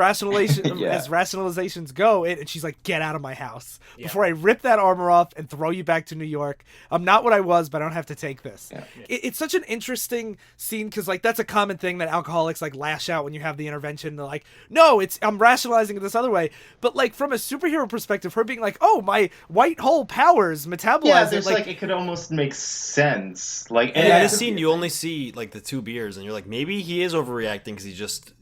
S1: rationalizations go, and she's like, "Get out of my house before I rip that armor off and throw you back to New York. I'm not what I was, but I don't have to take this."
S4: Yeah.
S1: It's such an interesting scene because like that's a common thing that alcoholics like lash out when you have the intervention. They're like, "No, I'm rationalizing it this other way." But like from a superhero perspective, her being like, "Oh, my white hole powers metabolize
S4: Yeah,
S1: it."
S4: there's like it could almost make sense. Like,
S3: And
S4: and
S3: in this scene, you only see like the 2 beers, and you're like, maybe he is overreacting because he just,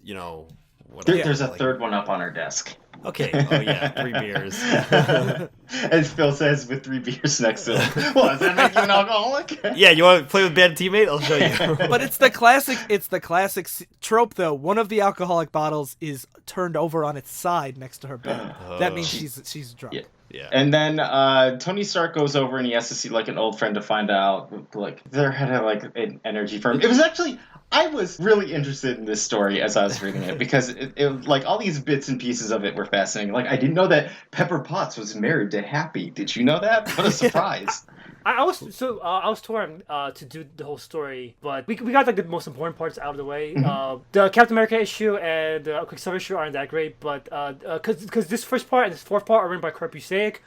S3: whatever.
S4: there's a
S3: like,
S4: third one up on her desk.
S3: Okay. Oh yeah, 3 beers.
S4: As Phil says, with 3 beers next to him. Well, does that make you an alcoholic?
S3: Yeah, you want to play with bad teammate? I'll show you.
S1: But it's the classic trope though. One of the alcoholic bottles is turned over on its side next to her bed. That means she's drunk.
S4: Yeah.
S3: Yeah.
S4: And then Tony Stark goes over and he has to see like an old friend to find out like they're head of like an energy firm. It was actually I was really interested in this story as I was reading it because it like all these bits and pieces of it were fascinating. Like I didn't know that Pepper Potts was married to Happy. Did you know that? What a surprise!
S2: I was torn to do the whole story, but we got like the most important parts out of the way. The Captain America issue and the Quicksilver issue aren't that great, but because this first part and this fourth part are written by Kurt Busiek.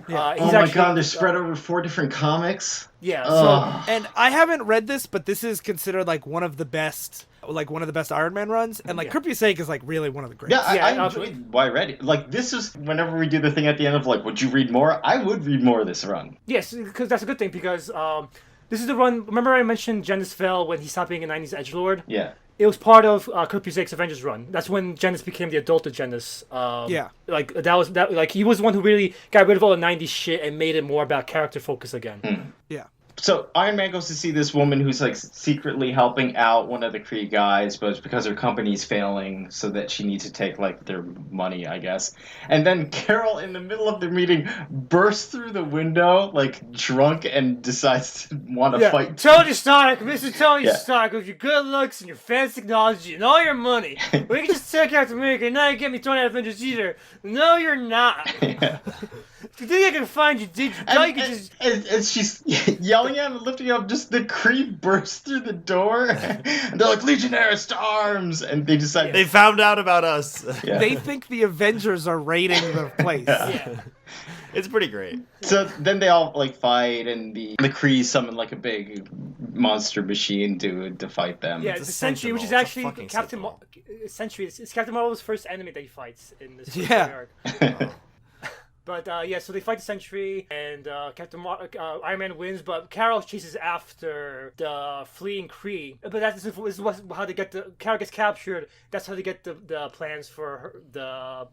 S1: Yeah.
S2: He's
S4: Oh my
S2: actually,
S4: god, they're spread over 4 different comics.
S2: Yeah,
S4: Ugh.
S2: so
S1: And I haven't read this, but this is considered like one of the best Iron Man runs, and like
S2: Yeah.
S1: Kurt Busiek is like really one of the greats.
S4: Yeah,
S2: Yeah,
S4: I enjoyed why I read it. Like this is whenever we do the thing at the end of like, would you read more? I would read more of this run.
S2: yes, because that's a good thing because this is the run. Remember I mentioned Genis fell when he stopped being a '90s edgelord.
S4: Yeah.
S2: It was part of Kurt Busiek's Avengers run. That's when Genis became the adult of Genis.
S1: Yeah.
S2: Like that. Like he was the one who really got rid of all the '90s shit and made it more about character focus again.
S1: Yeah.
S4: So Iron Man goes to see this woman who's like secretly helping out one of the Kree guys, but it's because her company's failing, so that she needs to take like their money, I guess. And then Carol, in the middle of the meeting, bursts through the window like drunk and decides to want to fight.
S2: Tony Stark, Mr. Tony
S4: Yeah.
S2: Stark, with your good looks and your fancy technology and all your money, we can just take Captain America and now you get me thrown out of Avengers either. No, you're not. If you think I can find you, did you? No, you can just.
S4: And she's yelling at him and lifting up, just the Kree bursts through the door. And they're like, Legionnaires to arms! And they decide.
S3: They found out about us.
S4: Yeah.
S1: They think the Avengers are raiding the place.
S2: Yeah.
S3: It's pretty great.
S4: So then they all like fight, and the Kree summon like a big monster machine to fight them.
S2: Yeah,
S3: It's
S2: it's
S3: a
S2: a Sentry, which is
S3: Sentinel. It's a
S2: actually
S3: fucking
S2: Captain
S3: Sentinel.
S2: Sentry. It's Captain Marvel's first enemy that he fights in this first
S1: Yeah.
S2: arc. But so they fight the Sentry, and Iron Man wins. But Carol chases after the fleeing Kree. But this is how they get Carol gets captured. That's how they get the plans for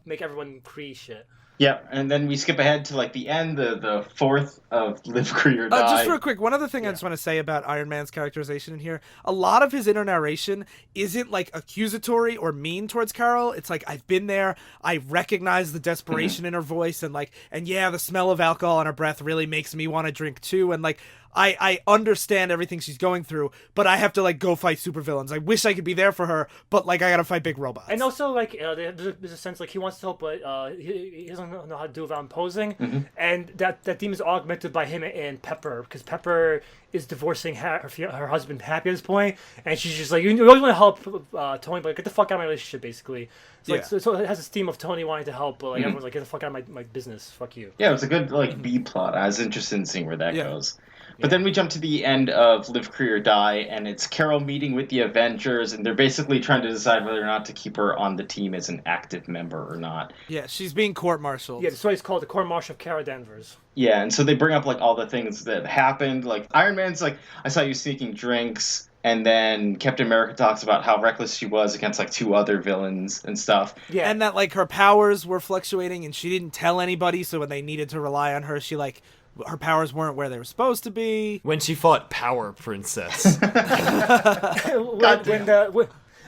S2: make everyone Kree shit.
S4: Yeah, and then we skip ahead to like the end, the fourth of Live Kree or Die.
S1: Just real quick, one other thing I just want to say about Iron Man's characterization in here. A lot of his inner narration isn't like accusatory or mean towards Carol. It's like, I've been there. I recognize the desperation in her voice, and yeah, the smell of alcohol on her breath really makes me want to drink too. And like, I understand everything she's going through, but I have to like go fight supervillains. I wish I could be there for her, but like I gotta fight big robots.
S2: And also, like, there's a sense like he wants to help, but he doesn't know how to do it without imposing. And that theme is augmented by him and Pepper, because Pepper is divorcing her husband Happy at this point, and she's just like, you always want to help Tony, but get the fuck out of my relationship, basically. So, like, so it has this theme of Tony wanting to help, but like everyone's like, get the fuck out of my business, fuck you.
S4: Yeah, it was a good like B plot. I was interested in seeing where that goes. But then we jump to the end of Live, Free, or Die, and it's Carol meeting with the Avengers, and they're basically trying to decide whether or not to keep her on the team as an active member or not.
S1: Yeah, she's being court-martialed.
S2: Yeah, the story's called The Court-Martial of Carol Danvers.
S4: Yeah, and so they bring up like all the things that happened. Like Iron Man's like, I saw you sneaking drinks, and then Captain America talks about how reckless she was against like 2 other villains and stuff.
S2: Yeah,
S1: And that like her powers were fluctuating, and she didn't tell anybody, so when they needed to rely on her, she like... her powers weren't where they were supposed to be.
S3: When she fought Power Princess.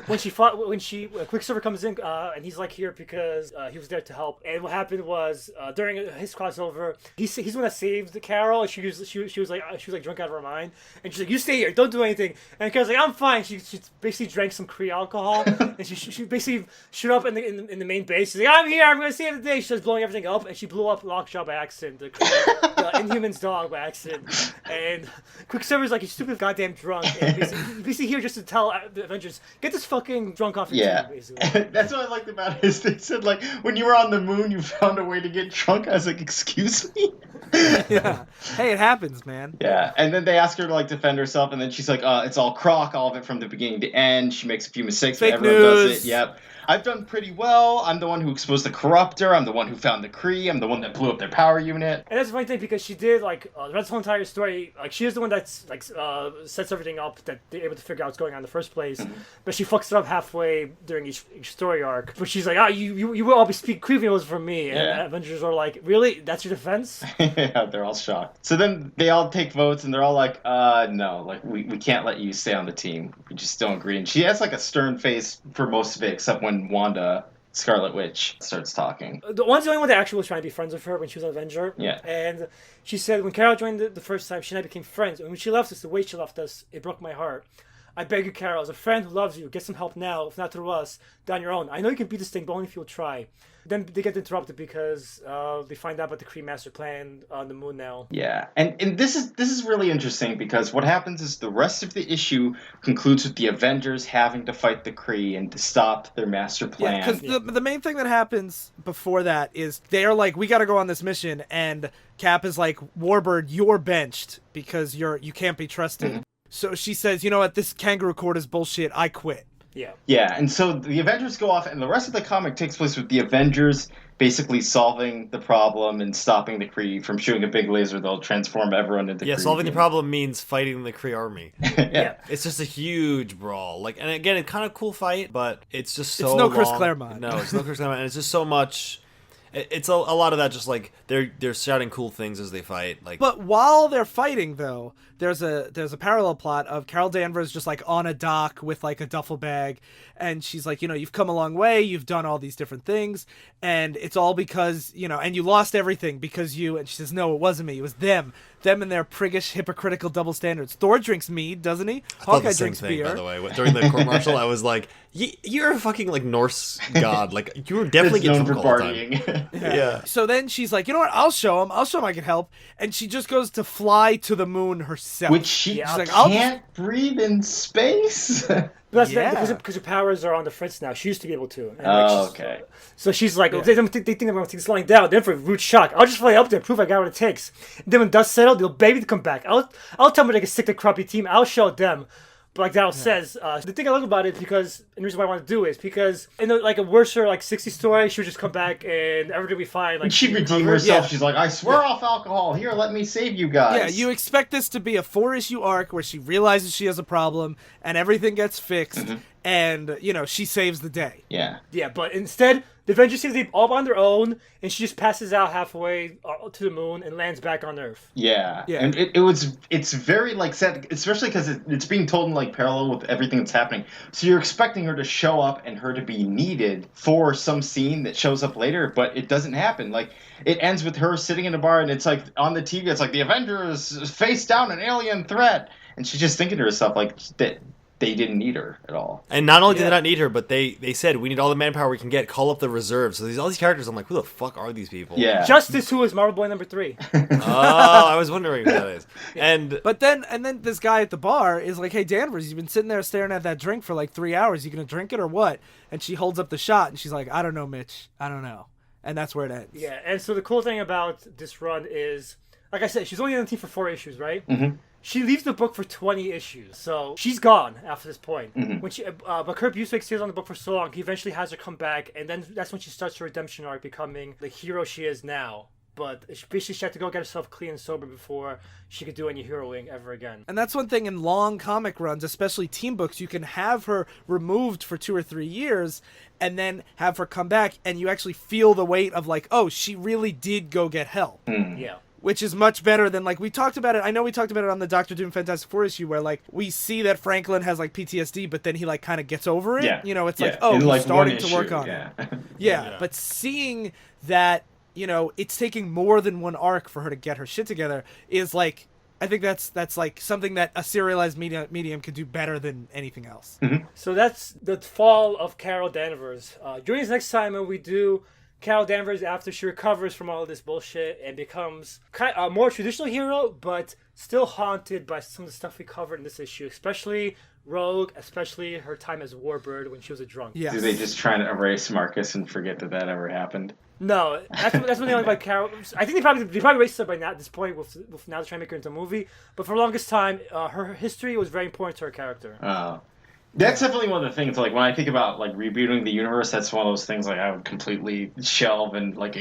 S2: when Quicksilver comes in and he's like here because he was there to help, and what happened was during his crossover, he's the one that saved Carol, and she was like drunk out of her mind, and she's like, you stay here, don't do anything, and Carol's like, I'm fine. She basically drank some Cree alcohol, and she basically showed up in the main base. She's like, I'm here, I'm gonna save the day. She starts blowing everything up, and she blew up Lockjaw by accident, the Inhuman's dog by accident, and Quicksilver's like, you stupid goddamn drunk, and basically here just to tell the Avengers, get this fucking drunk off your team, basically.
S4: That's what I liked about it, is they said, like, when you were on the moon, you found a way to get drunk. I was like, excuse me?
S1: Yeah. Hey, it happens, man.
S4: Yeah, and then they ask her to, like, defend herself, and then she's like, it's all crock, all of it from the beginning to end. She makes a few mistakes,
S1: Fake
S4: but everyone
S1: news.
S4: does it. Yep. I've done pretty well. I'm the one who exposed the corruptor. I'm the one who found the Kree. I'm the one that blew up their power unit.
S2: And that's the funny thing, because she did, like, that's the whole entire story. Like, she is the one that's, like, sets everything up that they're able to figure out what's going on in the first place. But she fucks it up halfway during each story arc. But she's like, you will all speak Kree was from me. And Avengers are like, really? That's your defense?
S4: Yeah, they're all shocked. So then they all take votes, and they're all like, no, like, we can't let you stay on the team. We just don't agree. And she has, like, a stern face for most of it, except when Wanda, Scarlet Witch, starts talking.
S2: One's the only one that actually was trying to be friends with her when she was an Avenger.
S4: Yeah.
S2: And she said when Carol joined the first time, she and I became friends. And when she left us, the way she left us, it broke my heart. I beg you, Carol, as a friend who loves you, get some help now, if not through us, down your own. I know you can beat this thing, but only if you'll try. Then they get interrupted because they find out about the Kree master plan on the moon now.
S4: Yeah, and this is really interesting, because what happens is the rest of the issue concludes with the Avengers having to fight the Kree and to stop their master plan.
S1: Yeah, because the main thing that happens before that is they're like, we got to go on this mission, and Cap is like, Warbird, you're benched because you can't be trusted. So she says, you know what, this kangaroo court is bullshit, I quit.
S2: Yeah.
S4: Yeah, and so the Avengers go off, and the rest of the comic takes place with the Avengers basically solving the problem and stopping the Kree from shooting a big laser that'll transform everyone into Kree.
S3: Yeah, solving the problem means fighting the Kree army.
S4: Yeah.
S3: It's just a huge brawl. Like, and again, it's kind of cool fight, but it's just so
S1: It's no Chris
S3: long.
S1: Claremont.
S3: No, it's no Chris Claremont, and it's just so much. It's a lot of that. Just like they're shouting cool things as they fight. Like,
S1: But while they're fighting, though, there's a parallel plot of Carol Danvers just like on a dock with like a duffel bag, and she's like, you know, you've come a long way, you've done all these different things, and it's all because, you know, and you lost everything because you. And she says, no, it wasn't me, it was them and their priggish, hypocritical double standards. Thor drinks mead, doesn't he?
S3: I thought
S1: Hawkeye
S3: the same
S1: drinks
S3: thing,
S1: beer.
S3: by the way. During the court martial, I was like, "You're a fucking like Norse god. Like you were definitely
S4: It's
S3: getting
S4: known for
S3: drunk all the time."
S4: partying.
S3: Yeah.
S1: So then she's like, you know what? I'll show him I can help. And she just goes to fly to the moon herself.
S4: Which she
S1: She's like, I'll
S4: can't breathe in space.
S2: But that's
S1: Yeah.
S2: because her powers are on the fritz now. She used to be able to. And
S4: Okay.
S2: So she's like, they think I'm going to take this lying down. Then for a rude shock, I'll just fly up there, prove I got what it takes. Then when dust settled, they'll beg me to come back. I'll tell them they can stick the crappy team. I'll show them. But like Darryl says, the thing I love about it is because, and the reason why I want to do it is because in like a worser like 60s story, she would just come back and everything would be fine. Like
S4: She'd redeem
S2: recovered.
S4: herself.
S1: Yeah.
S4: She's like, I swear off alcohol. Here, let me save you guys.
S1: Yeah, you expect this to be a 4-issue arc where she realizes she has a problem and everything gets fixed, and she saves the day.
S4: Yeah.
S2: Yeah, but instead, the Avengers seem to be all on their own, and she just passes out halfway to the moon and lands back on Earth.
S4: Yeah.
S1: Yeah.
S4: And it's very like sad, especially because it's being told in like parallel with everything that's happening. So you're expecting her to show up and her to be needed for some scene that shows up later, but it doesn't happen. Like it ends with her sitting in a bar, and it's like on the TV, it's like the Avengers face down an alien threat, and she's just thinking to herself like that. They didn't need her at all.
S3: And not only did they not need her, but they said, we need all the manpower we can get, call up the reserves. So all these characters, I'm like, who the fuck are these people?
S4: Yeah.
S2: Justice, who is Marvel Boy number 3.
S3: Oh, I was wondering who that is. And
S1: then this guy at the bar is like, hey, Danvers, you've been sitting there staring at that drink for like 3 hours. You gonna drink it or what? And she holds up the shot, and she's like, I don't know, Mitch. I don't know. And that's where it ends.
S2: Yeah, and so the cool thing about this run is, like I said, she's only on the team for 4 issues, right?
S4: Mm-hmm.
S2: She leaves the book for 20 issues, so she's gone after this point.
S4: Mm-hmm.
S2: When but Kurt Busiek stays on the book for so long, he eventually has her come back, and then that's when she starts her redemption arc, becoming the hero she is now. But basically, she had to go get herself clean and sober before she could do any heroing ever again.
S1: And that's one thing in long comic runs, especially team books, you can have her removed for 2 or 3 years and then have her come back, and you actually feel the weight of like, oh, she really did go get help.
S2: Yeah.
S1: Which is much better than, like, we talked about it. I know we talked about it on the Doctor Doom Fantastic Four issue where, like, we see that Franklin has, like, PTSD, but then he, like, kind of gets over it.
S4: Yeah.
S1: It's
S4: Yeah.
S1: like, oh,
S4: In,
S1: he's
S4: like,
S1: starting
S4: one
S1: to work
S4: issue,
S1: on
S4: yeah.
S1: it. Yeah. But seeing that, it's taking more than one arc for her to get her shit together is, like, I think that's like, something that a serialized medium could do better than anything else.
S4: Mm-hmm.
S2: So that's the fall of Carol Danvers. Join us next time when we do Carol Danvers after she recovers from all of this bullshit and becomes a more traditional hero, but still haunted by some of the stuff we covered in this issue, especially Rogue, especially her time as Warbird when she was a drunk.
S1: Yeah.
S4: Do they just try to erase Marcus and forget that ever happened?
S2: No, that's what they like about Carol. I think they probably erased her by now at this point with now they're trying to make her into a movie. But for the longest time, her history was very important to her character.
S4: Oh. That's definitely one of the things, like, when I think about, like, rebooting the universe, that's one of those things, like, I would completely shelve and, like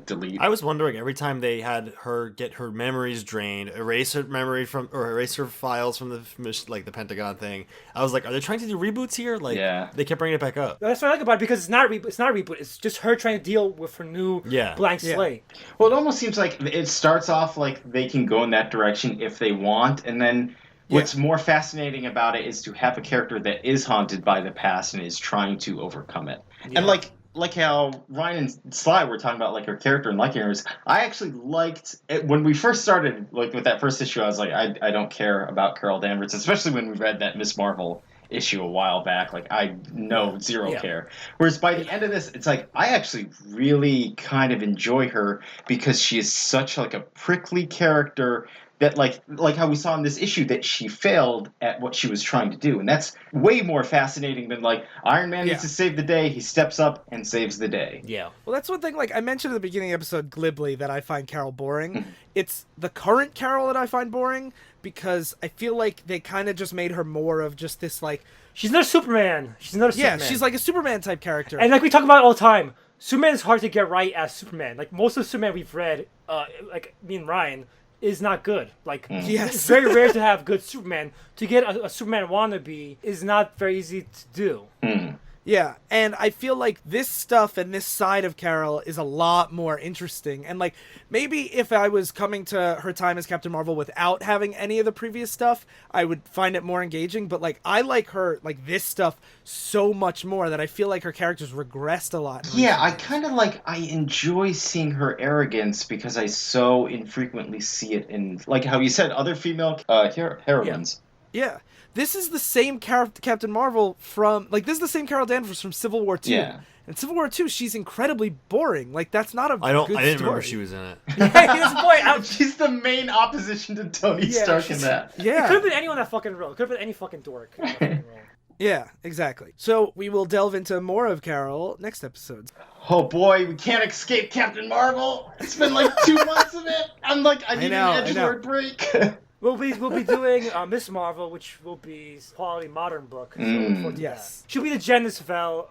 S4: delete.
S3: I was wondering, every time they had her get her memories drained, erase her memory or erase her files from the Pentagon thing, I was like, are they trying to do reboots here? Like,
S4: Yeah.
S3: they kept bringing it back up.
S2: That's what I like about it, because it's not a reboot. It's just her trying to deal with her new blank slate.
S4: Well, it almost seems like it starts off like they can go in that direction if they want, and then what's more fascinating about it is to have a character that is haunted by the past and is trying to overcome it. Yeah. And like how Ryan and Sly were talking about, like, her character and liking her, I actually liked it when we first started, like, with that first issue. I was like, I don't care about Carol Danvers, especially when we read that Miss Marvel issue a while back. Like, I know zero care. Whereas by the end of this, it's like I actually really kind of enjoy her because she is such, like, a prickly character that, like how we saw in this issue, that she failed at what she was trying to do. And that's way more fascinating than, like, Iron Man needs to save the day. He steps up and saves the day.
S2: Yeah.
S1: Well, that's one thing, like, I mentioned at the beginning of the episode glibly that I find Carol boring. It's the current Carol that I find boring because I feel like they kind of just made her more of just this, like...
S2: She's not Superman.
S1: Yeah, she's like a Superman-type character.
S2: And like we talk about all the time, Superman is hard to get right as Superman. Like, most of the Superman we've read, like me and Ryan, is not good. Like, it's very rare to have good Superman. To get a Superman wannabe is not very easy to do.
S1: Yeah, and I feel like this stuff and this side of Carol is a lot more interesting. And, like, maybe if I was coming to her time as Captain Marvel without having any of the previous stuff, I would find it more engaging. But, like, I like her, like, this stuff so much more that I feel like her character's regressed a lot.
S4: Yeah, I kind of, like, I enjoy seeing her arrogance because I so infrequently see it in, like how you said, other female heroines.
S1: Yeah. This is the same Captain Marvel from... Like, this is the same Carol Danvers from Civil War 2.
S4: Yeah.
S1: In Civil War 2, she's incredibly boring. Like, that's not a good story.
S3: I didn't remember she was in it.
S2: Here's the point.
S4: She's the main opposition to Tony Stark in that.
S1: Yeah.
S2: It could have been anyone in that fucking role. It could have been any fucking dork in that fucking role.
S1: Yeah, exactly. So we will delve into more of Carol next episode.
S4: Oh boy, we can't escape Captain Marvel. It's been like 2 months of it. I'm like, I need an edgelord break.
S2: We'll be doing Miss Marvel, which will be a quality modern book. So look forward to that. She'll be the Janice Vell,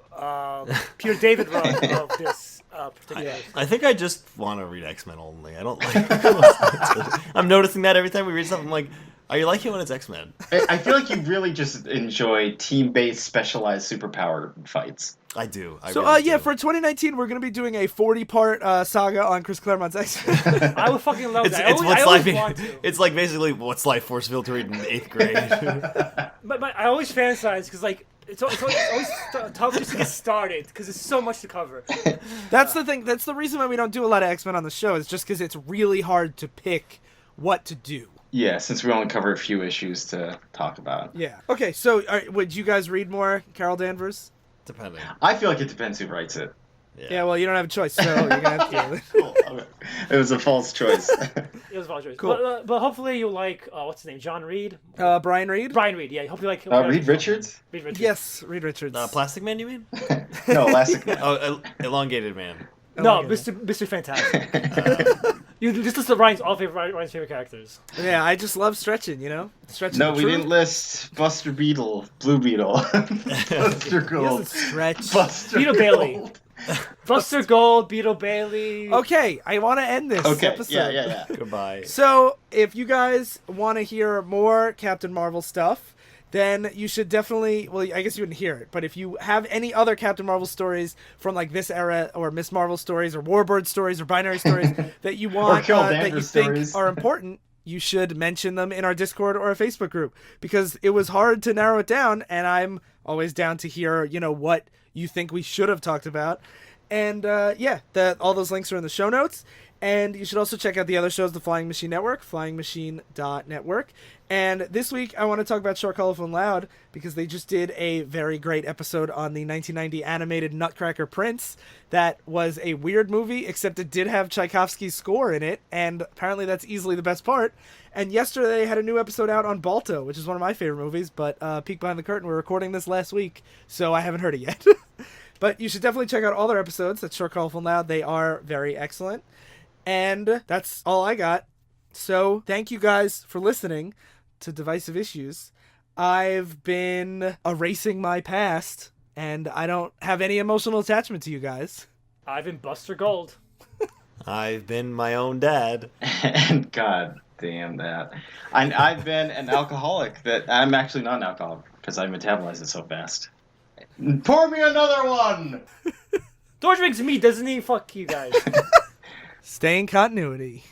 S2: Peter David run of this particular.
S3: I think I just want to read X-Men only. I don't like. I'm noticing that every time we read something, I'm like, Oh, you like it when it's X-Men.
S4: I feel like you really just enjoy team-based, specialized superpower fights.
S3: I do. I
S1: So,
S3: really
S1: yeah,
S3: do.
S1: for 2019, we're going to be doing a 40-part saga on Chris Claremont's X-Men.
S2: I would fucking love that.
S3: It's
S2: I
S3: what's
S2: always
S3: life.
S2: want to.
S3: It's like basically what's life force field to read in 8th grade.
S2: But I always fantasize because like it's always tough just to get started because there's so much to cover.
S1: That's the thing. That's the reason why we don't do a lot of X-Men on the show. Is just because it's really hard to pick what to do.
S4: Yeah, since we only cover a few issues to talk about.
S1: Yeah. Okay, so would you guys read more Carol Danvers?
S3: Depending.
S4: I feel like it depends who writes it.
S1: Yeah, well, you don't have a choice, so you're going to have to do it.
S4: Cool. Okay. It was a false choice.
S2: It was voluntary.
S1: Cool.
S2: But hopefully you'll like what's his name, John Reed.
S1: Brian Reed?
S2: Brian Reed. Yeah, hopefully like.
S4: Reed Richards?
S2: Reed Richards.
S1: Yes, Reed Richards.
S3: Plastic Man, you mean?
S4: No, Elastic Man.
S3: Oh, Elongated Man.
S2: No,
S1: Okay.
S2: Mr. Fantastic. You just list Ryan's favorite characters.
S1: Yeah, I just love stretching, you know? Stretching
S4: No,
S1: the
S4: we
S1: truth.
S4: didn't list Buster Beetle, Blue Beetle, Buster
S1: He
S4: Gold,
S1: doesn't stretch.
S4: Buster
S2: Beetle
S4: Gold.
S2: Bailey. Buster Gold, Beetle Bailey.
S1: Okay, I want to end this
S4: Okay,
S1: episode.
S4: yeah.
S3: Goodbye.
S1: So, if you guys want to hear more Captain Marvel stuff, then you should definitely, well, I guess you wouldn't hear it, but if you have any other Captain Marvel stories from like this era, or Miss Marvel stories, or Warbird stories, or Binary stories that you want,
S4: Carol
S1: that you
S4: Danvers
S1: think
S4: stories.
S1: are important, you should mention them in our Discord or our Facebook group, because it was hard to narrow it down, and I'm always down to hear, you know, what you think we should have talked about. And yeah, all those links are in the show notes. And you should also check out the other shows, the Flying Machine Network, flyingmachine.network. And this week, I want to talk about Short, Colorful, and Loud, because they just did a very great episode on the 1990 animated Nutcracker Prince. That was a weird movie, except it did have Tchaikovsky's score in it, and apparently that's easily the best part. And yesterday, they had a new episode out on Balto, which is one of my favorite movies, but peek behind the curtain, we're recording this last week, so I haven't heard it yet. But you should definitely check out all their episodes. That's Short, Colorful, and Loud. They are very excellent. And that's all I got. So thank you guys for listening to Divisive Issues. I've been erasing my past, and I don't have any emotional attachment to you guys.
S2: I've been Buster Gold.
S3: I've been my own dad.
S4: And god damn that. I've been an alcoholic that I'm actually not an alcoholic because I metabolize it so fast. Pour me another one!
S2: George makes me, doesn't he? Fuck you guys.
S1: Stay in continuity.